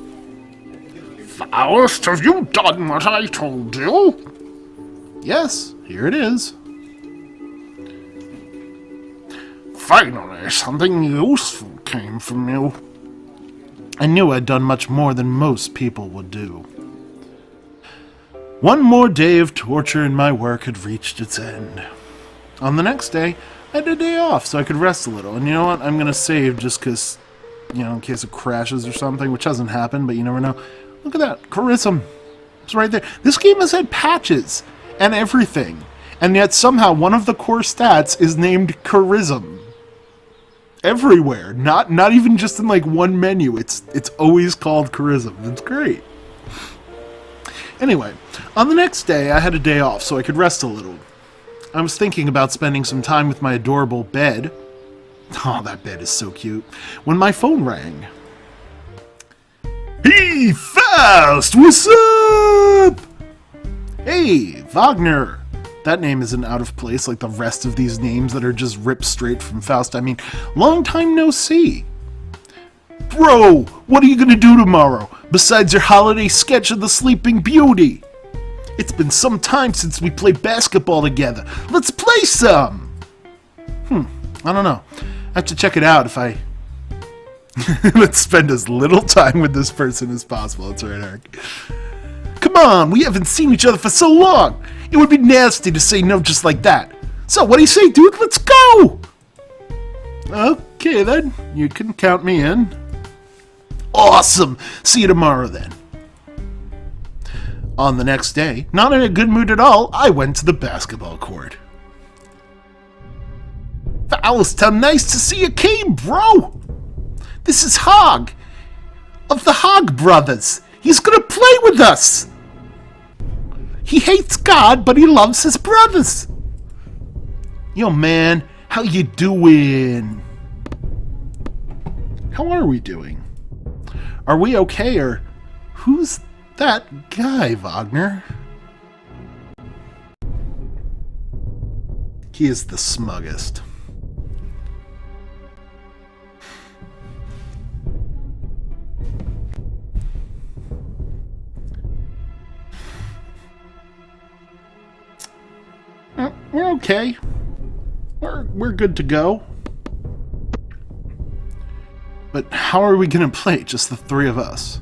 Faust, have you done what I told you? Yes, here it is. Finally, something useful came from you. I knew I'd done much more than most people would do. One more day of torture in my work had reached its end. On the next day, I had a day off so I could rest a little. And you know what? I'm going to save just because, in case it crashes or something, which hasn't happened, but you never know. Look at that. Charisma. It's right there. This game has had patches and everything. And yet somehow one of the core stats is named Charisma. Everywhere. Not even just in like one menu. It's always called Charisma. It's great. Anyway, on the next day, I had a day off so I could rest a little. I was thinking about spending some time with my adorable bed. Oh, that bed is so cute. When my phone rang. Hey, Faust! What's up? Hey, Wagner! That name isn't out of place like the rest of these names that are just ripped straight from Faust. I mean, long time no see. Bro, what are you gonna do tomorrow, besides your holiday sketch of the Sleeping Beauty? It's been some time since we played basketball together. Let's play some! I don't know. I have to check it out if I... Let's spend as little time with this person as possible. That's right, Eric. Come on, we haven't seen each other for so long. It would be nasty to say no just like that. So, what do you say, dude? Let's go! Okay, then. You can count me in. Awesome! See you tomorrow, then. On the next day, not in a good mood at all, I went to the basketball court. Faust, how nice to see you came, bro! This is Hog, of the Hog Brothers. He's gonna play with us! He hates God, but he loves his brothers. Yo, man, how you doing? How are we doing? Are we okay, or who's that guy, Wagner? He is the smuggest. We're okay. We're good to go. But how are we gonna play? Just the three of us?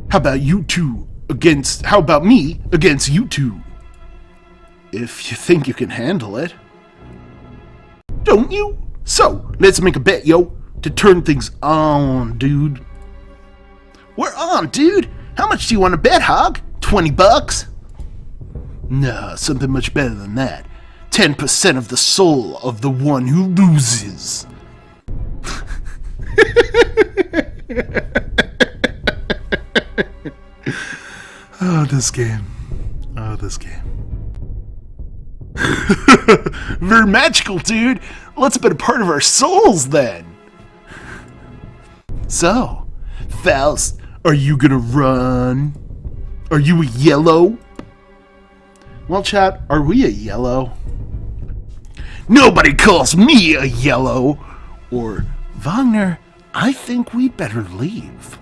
How about you two against... How about me against you two? If you think you can handle it. Don't you? So, let's make a bet, yo, to turn things on, dude. We're on, dude. How much do you want to bet, Hog? $20? No, something much better than that. 10% of the soul of the one who loses. Oh, this game. Oh, this game. Very magical, dude. Let's bet a part of our souls, then. So, Faust, are you gonna run? Are you a yellow? Well, chat, are we a yellow? Nobody calls me a yellow. Or, Wagner, I think we'd better leave.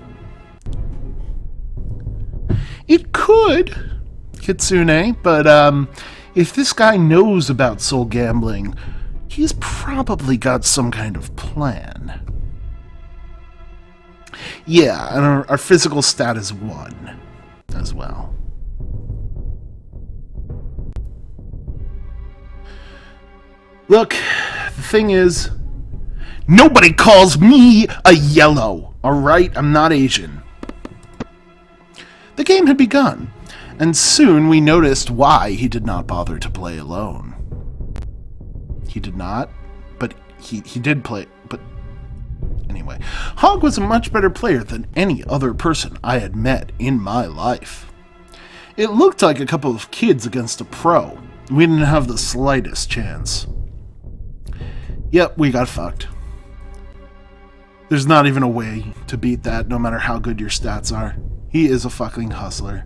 It could, Kitsune, but if this guy knows about soul gambling, he's probably got some kind of plan. Yeah, and our physical stat is 1 as well. Look, the thing is, nobody calls me a yellow, alright? I'm not Asian. The game had begun, and soon we noticed why he did not bother to play alone. He did not, but he did play, but anyway. Hog was a much better player than any other person I had met in my life. It looked like a couple of kids against a pro. We didn't have the slightest chance. Yep, we got fucked. There's not even a way to beat that, no matter how good your stats are. He is a fucking hustler.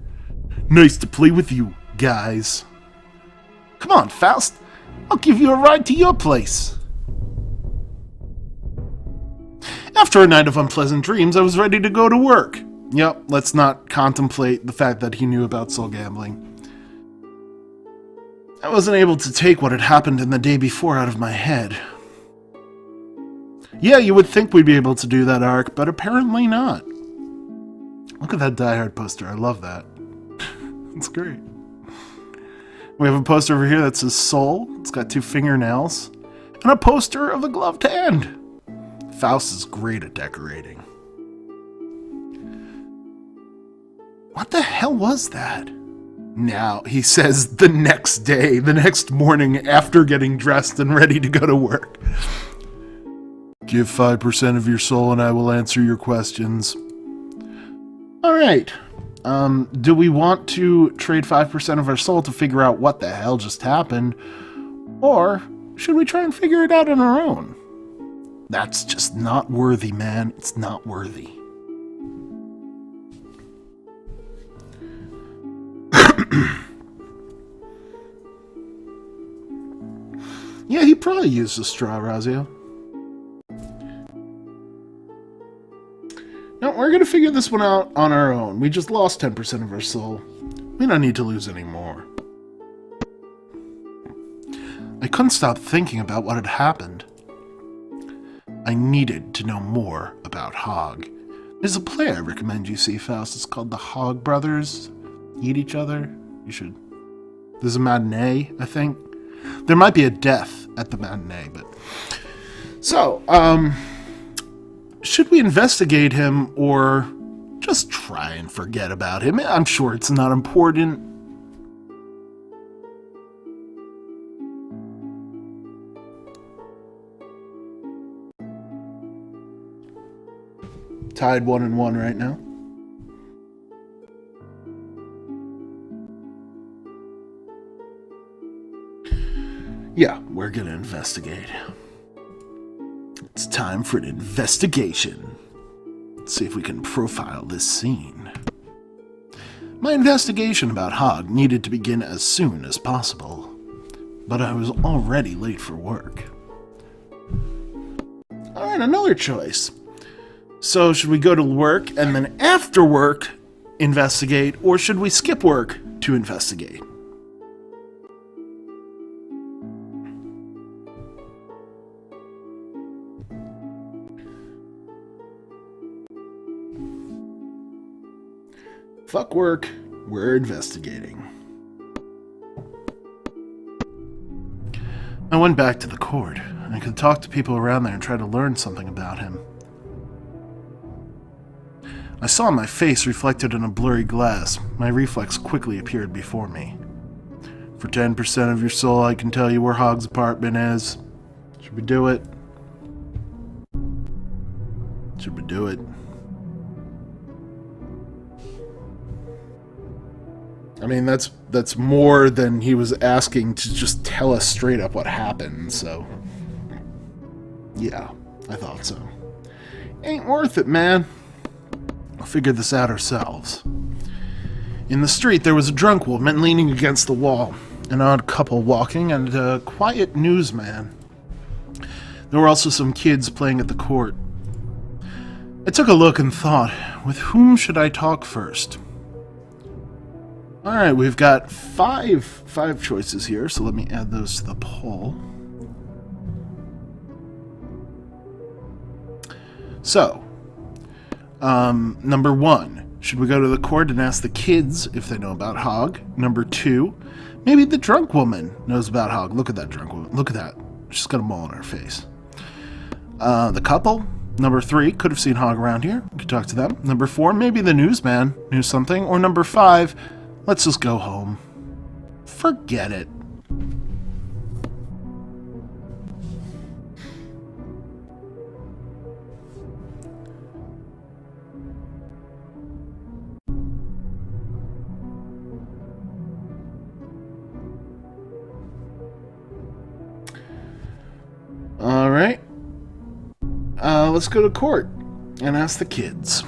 Nice to play with you, guys. Come on, Faust. I'll give you a ride to your place. After a night of unpleasant dreams, I was ready to go to work. Yep, let's not contemplate the fact that he knew about soul gambling. I wasn't able to take what had happened in the day before out of my head. Yeah, you would think we'd be able to do that arc, but apparently not. Look at that Die Hard poster. I love that. It's great. We have a poster over here that says Soul. It's got 2 fingernails. And a poster of a gloved hand. Faust is great at decorating. What the hell was that? Now, he says the next day, the next morning after getting dressed and ready to go to work. Give 5% of your soul and I will answer your questions. Alright. Do we want to trade 5% of our soul to figure out what the hell just happened? Or should we try and figure it out on our own? That's just not worthy, man. It's not worthy. Yeah, he probably used a straw, Razio. No, we're going to figure this one out on our own. We just lost 10% of our soul. We don't need to lose any more. I couldn't stop thinking about what had happened. I needed to know more about Hog. There's a play I recommend you see, Faust. It's called The Hog Brothers Eat Each Other. You should. There's a matinee, I think. There might be a death at the matinee, but... So, should we investigate him or just try and forget about him? I'm sure it's not important. Tied 1-1 right now. Yeah, we're gonna investigate. It's time for an investigation. Let's see if we can profile this scene. My investigation about Hog needed to begin as soon as possible, but I was already late for work. Alright, another choice. So, should we go to work and then after work investigate, or should we skip work to investigate? Fuck work, we're investigating. I went back to the court. I could talk to people around there and try to learn something about him. I saw my face reflected in a blurry glass. My reflex quickly appeared before me. For 10% of your soul, I can tell you where Hog's apartment is. Should we do it? Should we do it? I mean, that's more than he was asking to just tell us straight up what happened, so... Yeah, I thought so. Ain't worth it, man. We'll figure this out ourselves. In the street, there was a drunk woman leaning against the wall, an odd couple walking, and a quiet newsman. There were also some kids playing at the court. I took a look and thought, with whom should I talk first? Alright, we've got five choices here, so let me add those to the poll. So, Number 1, should we go to the court and ask the kids if they know about Hog? Number 2, maybe the drunk woman knows about Hog. Look at that drunk woman. Look at that. She's got a mole on her face. The couple. Number 3, could have seen Hog around here. We could talk to them. Number 4, maybe the newsman knew something. Or number 5, let's just go home. Forget it. All right. Let's go to court and ask the kids.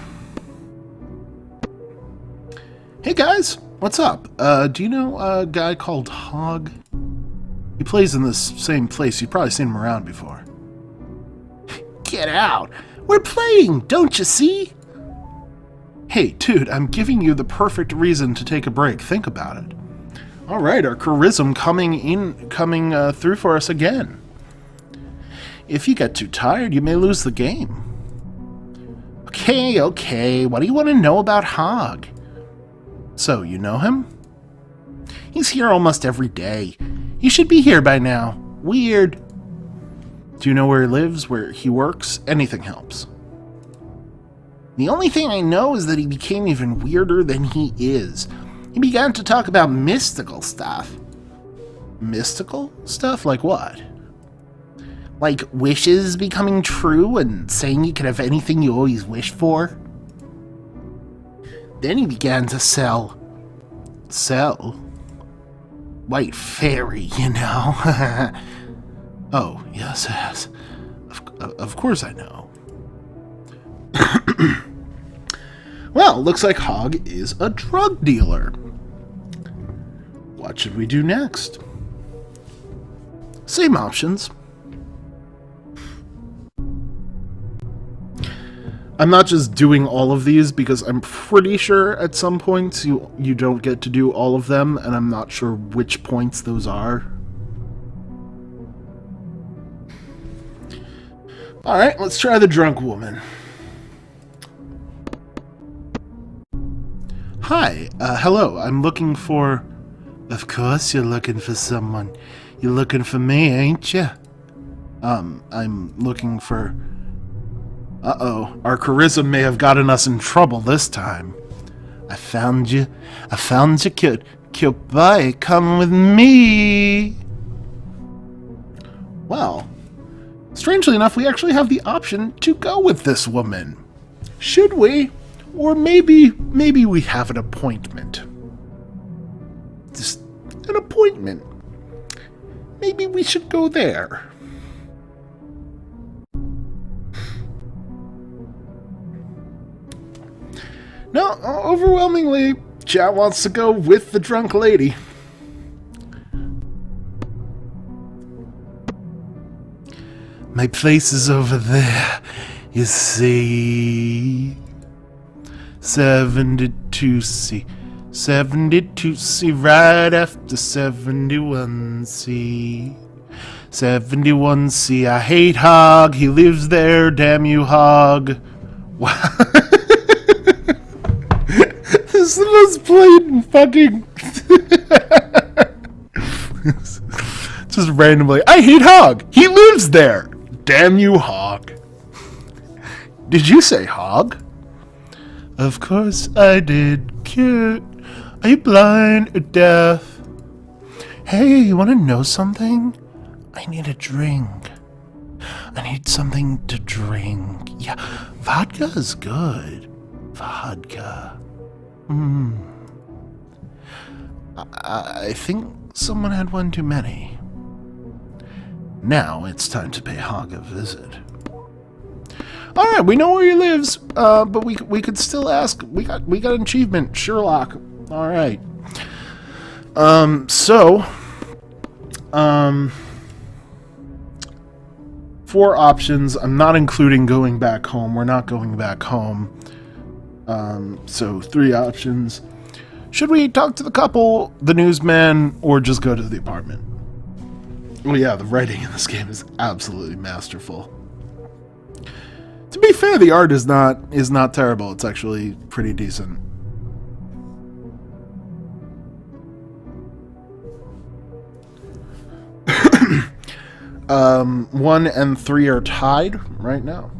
Hey guys, what's up? Do you know a guy called Hog? He plays in this same place. You've probably seen him around before. Get out! We're playing, don't you see? Hey, dude, I'm giving you the perfect reason to take a break. Think about it. All right, our charisma coming through for us again. If you get too tired, you may lose the game. Okay, what do you want to know about Hog? So, you know him? He's here almost every day. He should be here by now. Weird. Do you know where he lives, where he works? Anything helps. The only thing I know is that he became even weirder than he is. He began to talk about mystical stuff. Mystical stuff? Like what? Like wishes becoming true and saying you could have anything you always wished for. Then he began to sell. White fairy, you know. Oh, yes. Of course I know. Well, looks like Hog is a drug dealer. What should we do next? Same options. I'm not just doing all of these because I'm pretty sure at some points you don't get to do all of them, and I'm not sure which points those are. Alright, let's try the drunk woman. Hi, hello, I'm looking for... Of course you're looking for someone. You're looking for me, ain't you? I'm looking for... Uh-oh, our charisma may have gotten us in trouble this time. I found you, cute boy, come with me. Well, strangely enough, we actually have the option to go with this woman. Should we? Or maybe we have an appointment. Just an appointment. Maybe we should go there. No, overwhelmingly, chat wants to go with the drunk lady. My place is over there, you see. 72C. 72C right after 71C. 71C, I hate Hog, he lives there, damn you Hog. Wow. This is the most blatant fucking... Just randomly, I hate Hog, he lives there, damn you Hog. Did you say Hog? Of course I did, cute. Are you blind or deaf? Hey, you want to know something? I need a drink. I need something to drink. Yeah, vodka is good. Vodka. I think someone had one too many. Now it's time to pay Hog a visit. Alright, we know where he lives, but we could still ask. We got an achievement, Sherlock. Alright. Four options. I'm not including going back home. We're not going back home. So 3 options. Should we talk to the couple, the newsman, or just go to the apartment? Well, yeah, the writing in this game is absolutely masterful. To be fair, the art is not terrible. It's actually pretty decent. One and three are tied right now.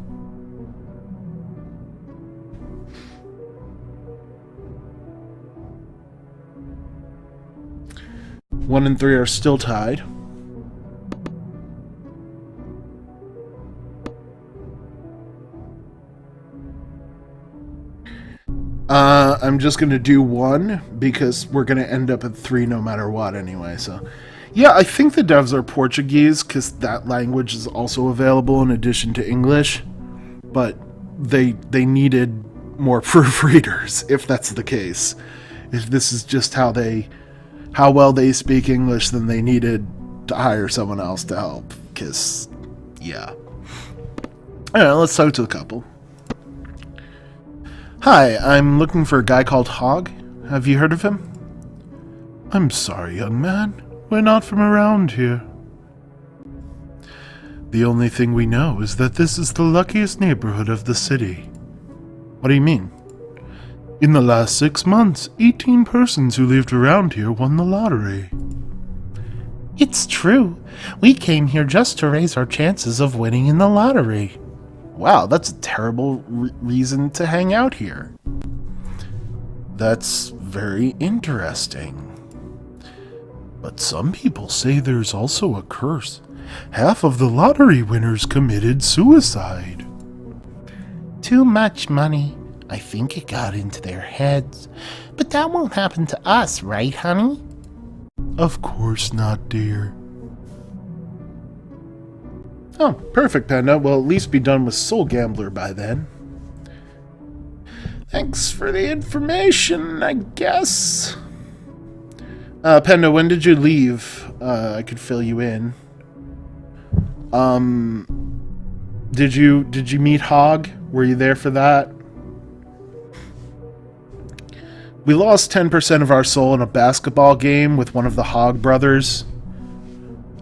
One and three are still tied. I'm just going to do one because we're going to end up at three no matter what anyway. So, yeah, I think the devs are Portuguese because that language is also available in addition to English. But they needed more proofreaders, if that's the case. If this is just how well they speak English, then they needed to hire someone else to help. Because, yeah. Alright, let's talk to a couple. Hi, I'm looking for a guy called Hog. Have you heard of him? I'm sorry, young man. We're not from around here. The only thing we know is that this is the luckiest neighborhood of the city. What do you mean? In the last 6 months, 18 persons who lived around here won the lottery. It's true. We came here just to raise our chances of winning in the lottery. Wow, that's a terrible reason to hang out here. That's very interesting. But some people say there's also a curse. Half of the lottery winners committed suicide. Too much money. I think it got into their heads. But that won't happen to us, right, honey? Of course not, dear. Oh, perfect, Panda. We'll at least be done with Soul Gambler by then. Thanks for the information, I guess. Panda, when did you leave? I could fill you in. Did you meet Hog? Were you there for that? We lost 10% of our soul in a basketball game with one of the Hog brothers.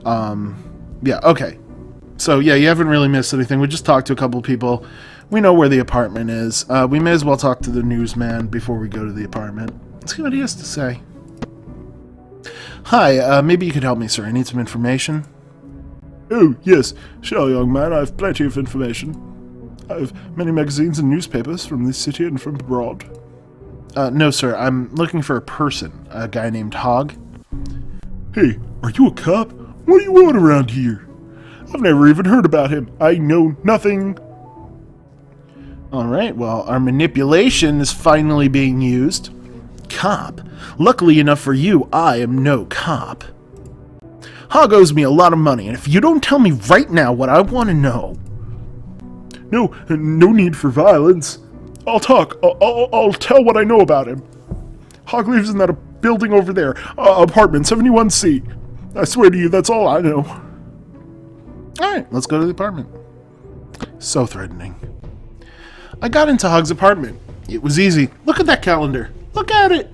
Yeah, okay. So, yeah, you haven't really missed anything. We just talked to a couple of people. We know where the apartment is. We may as well talk to the newsman before we go to the apartment. Let's see what he has to say. Hi, maybe you could help me, sir. I need some information. Oh, yes. Sure, young man. I have plenty of information. I have many magazines and newspapers from this city and from abroad. No, sir. I'm looking for a person. A guy named Hog. Hey, are you a cop? What do you want around here? I've never even heard about him. I know nothing. Alright, well, our manipulation is finally being used. Cop? Luckily enough for you, I am no cop. Hog owes me a lot of money, and if you don't tell me right now what I want to know... No need for violence. I'll talk. I'll tell what I know about him. Hog lives in that building over there. Apartment 71C. I swear to you, that's all I know. Alright, let's go to the apartment. So threatening. I got into Hog's apartment. It was easy. Look at that calendar. Look at it.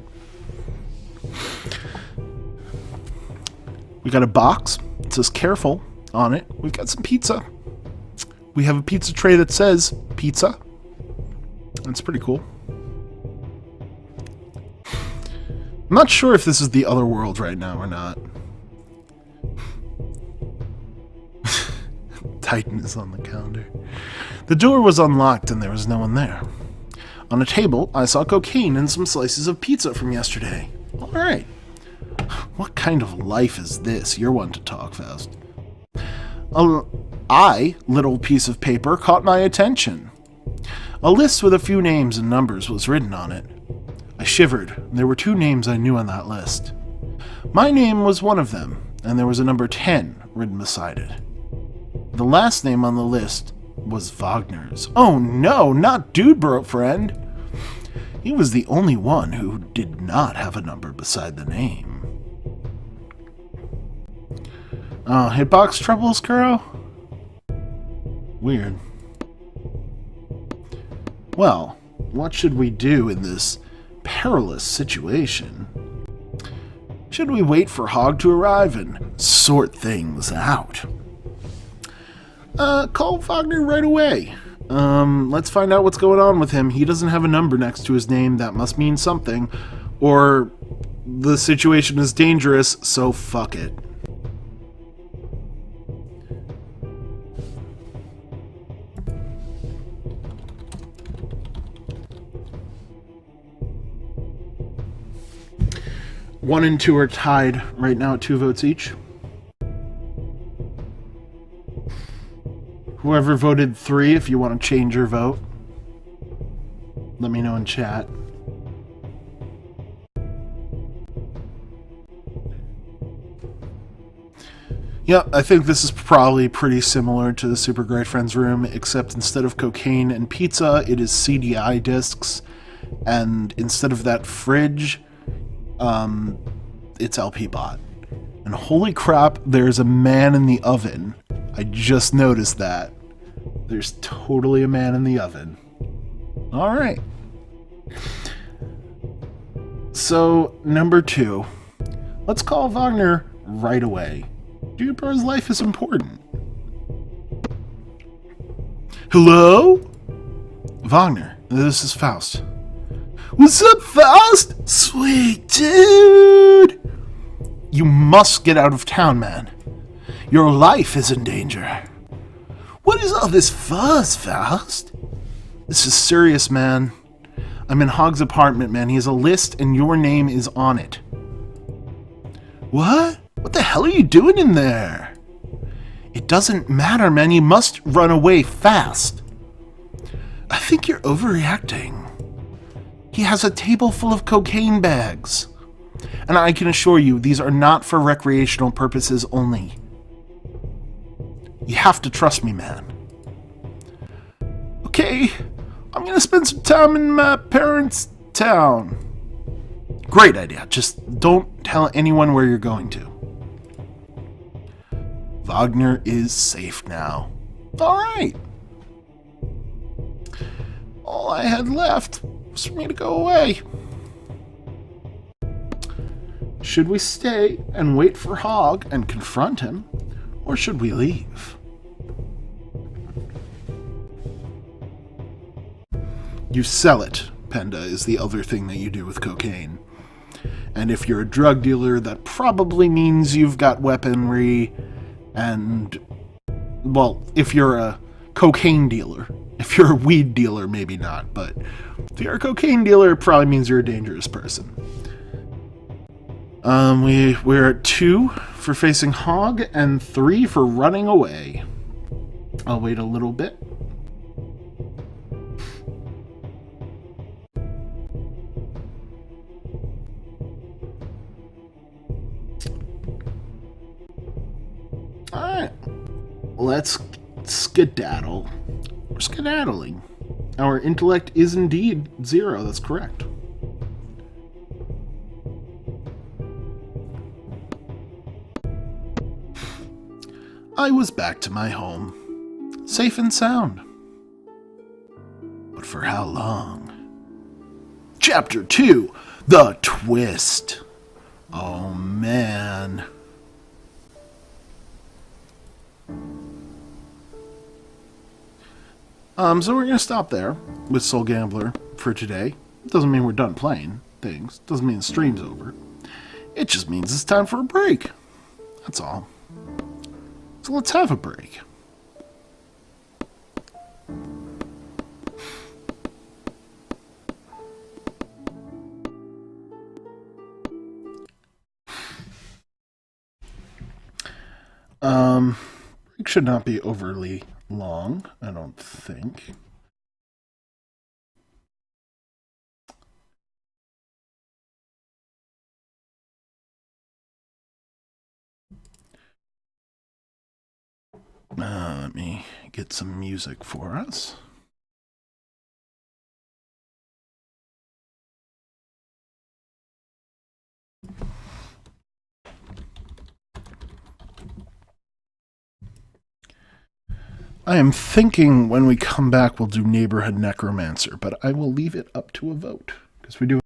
We got a box. It says careful on it. We've got some pizza. We have a pizza tray that says pizza. That's pretty cool. I'm not sure if this is the other world right now or not. Titan is on the calendar. The door was unlocked and there was no one there. On a table, I saw cocaine and some slices of pizza from yesterday. Alright. What kind of life is this? You're one to talk fast. Little piece of paper caught my attention. A list with a few names and numbers was written on it. I shivered. There were 2 names I knew on that list. My name was one of them, and there was a number 10 written beside it. The last name on the list was Wagner's. Oh no, not Dude Bro Friend. He was the only one who did not have a number beside the name. Oh, hitbox troubles, Kuro? Weird. Well, what should we do in this perilous situation? Should we wait for Hog to arrive and sort things out? Call Wagner right away. Let's find out what's going on with him. He doesn't have a number next to his name. That must mean something. Or the situation is dangerous, so fuck it. One and two are tied right now at 2 votes each. Whoever voted 3, if you want to change your vote, let me know in chat. Yeah, I think this is probably pretty similar to the Super Great Friends room, except instead of cocaine and pizza, it is CDI discs, and instead of that fridge, it's LP bot. And holy crap, there's a man in the oven. I just noticed that. There's totally a man in the oven. Alright. So, number 2. Let's call Wagner right away. Juniper's life is important. Hello? Wagner, this is Faust. What's up, Faust? Sweet dude! You must get out of town, man. Your life is in danger. What is all this fuss, Faust? This is serious, man. I'm in Hog's apartment, man. He has a list and your name is on it. What? What the hell are you doing in there? It doesn't matter, man. You must run away fast. I think you're overreacting. He has a table full of cocaine bags. And I can assure you, these are not for recreational purposes only. You have to trust me, man. Okay, I'm gonna spend some time in my parents' town. Great idea. Just don't tell anyone where you're going to. Wagner is safe now. Alright. All I had left was for me to go away. Should we stay and wait for Hog and confront him, or should we leave? You sell it, Penda, is the other thing that you do with cocaine. And if you're a drug dealer, that probably means you've got weaponry and, well, if you're a cocaine dealer. If you're a weed dealer, maybe not, but if you're a cocaine dealer, it probably means you're a dangerous person. We're at 2 for facing Hog and 3 for running away. I'll wait a little bit. Alright, let's skedaddle. We're skedaddling. Our intellect is indeed 0, that's correct. I was back to my home, safe and sound. But for how long? Chapter 2, The Twist. Oh man. So we're going to stop there with Soul Gambler for today. Doesn't mean we're done playing things. Doesn't mean the stream's over. It just means it's time for a break. That's all. So let's have a break. Break should not be overly long, I don't think. Let me get some music for us. I am thinking when we come back we'll do Neighborhood Necromancer, but I will leave it up to a vote, because we do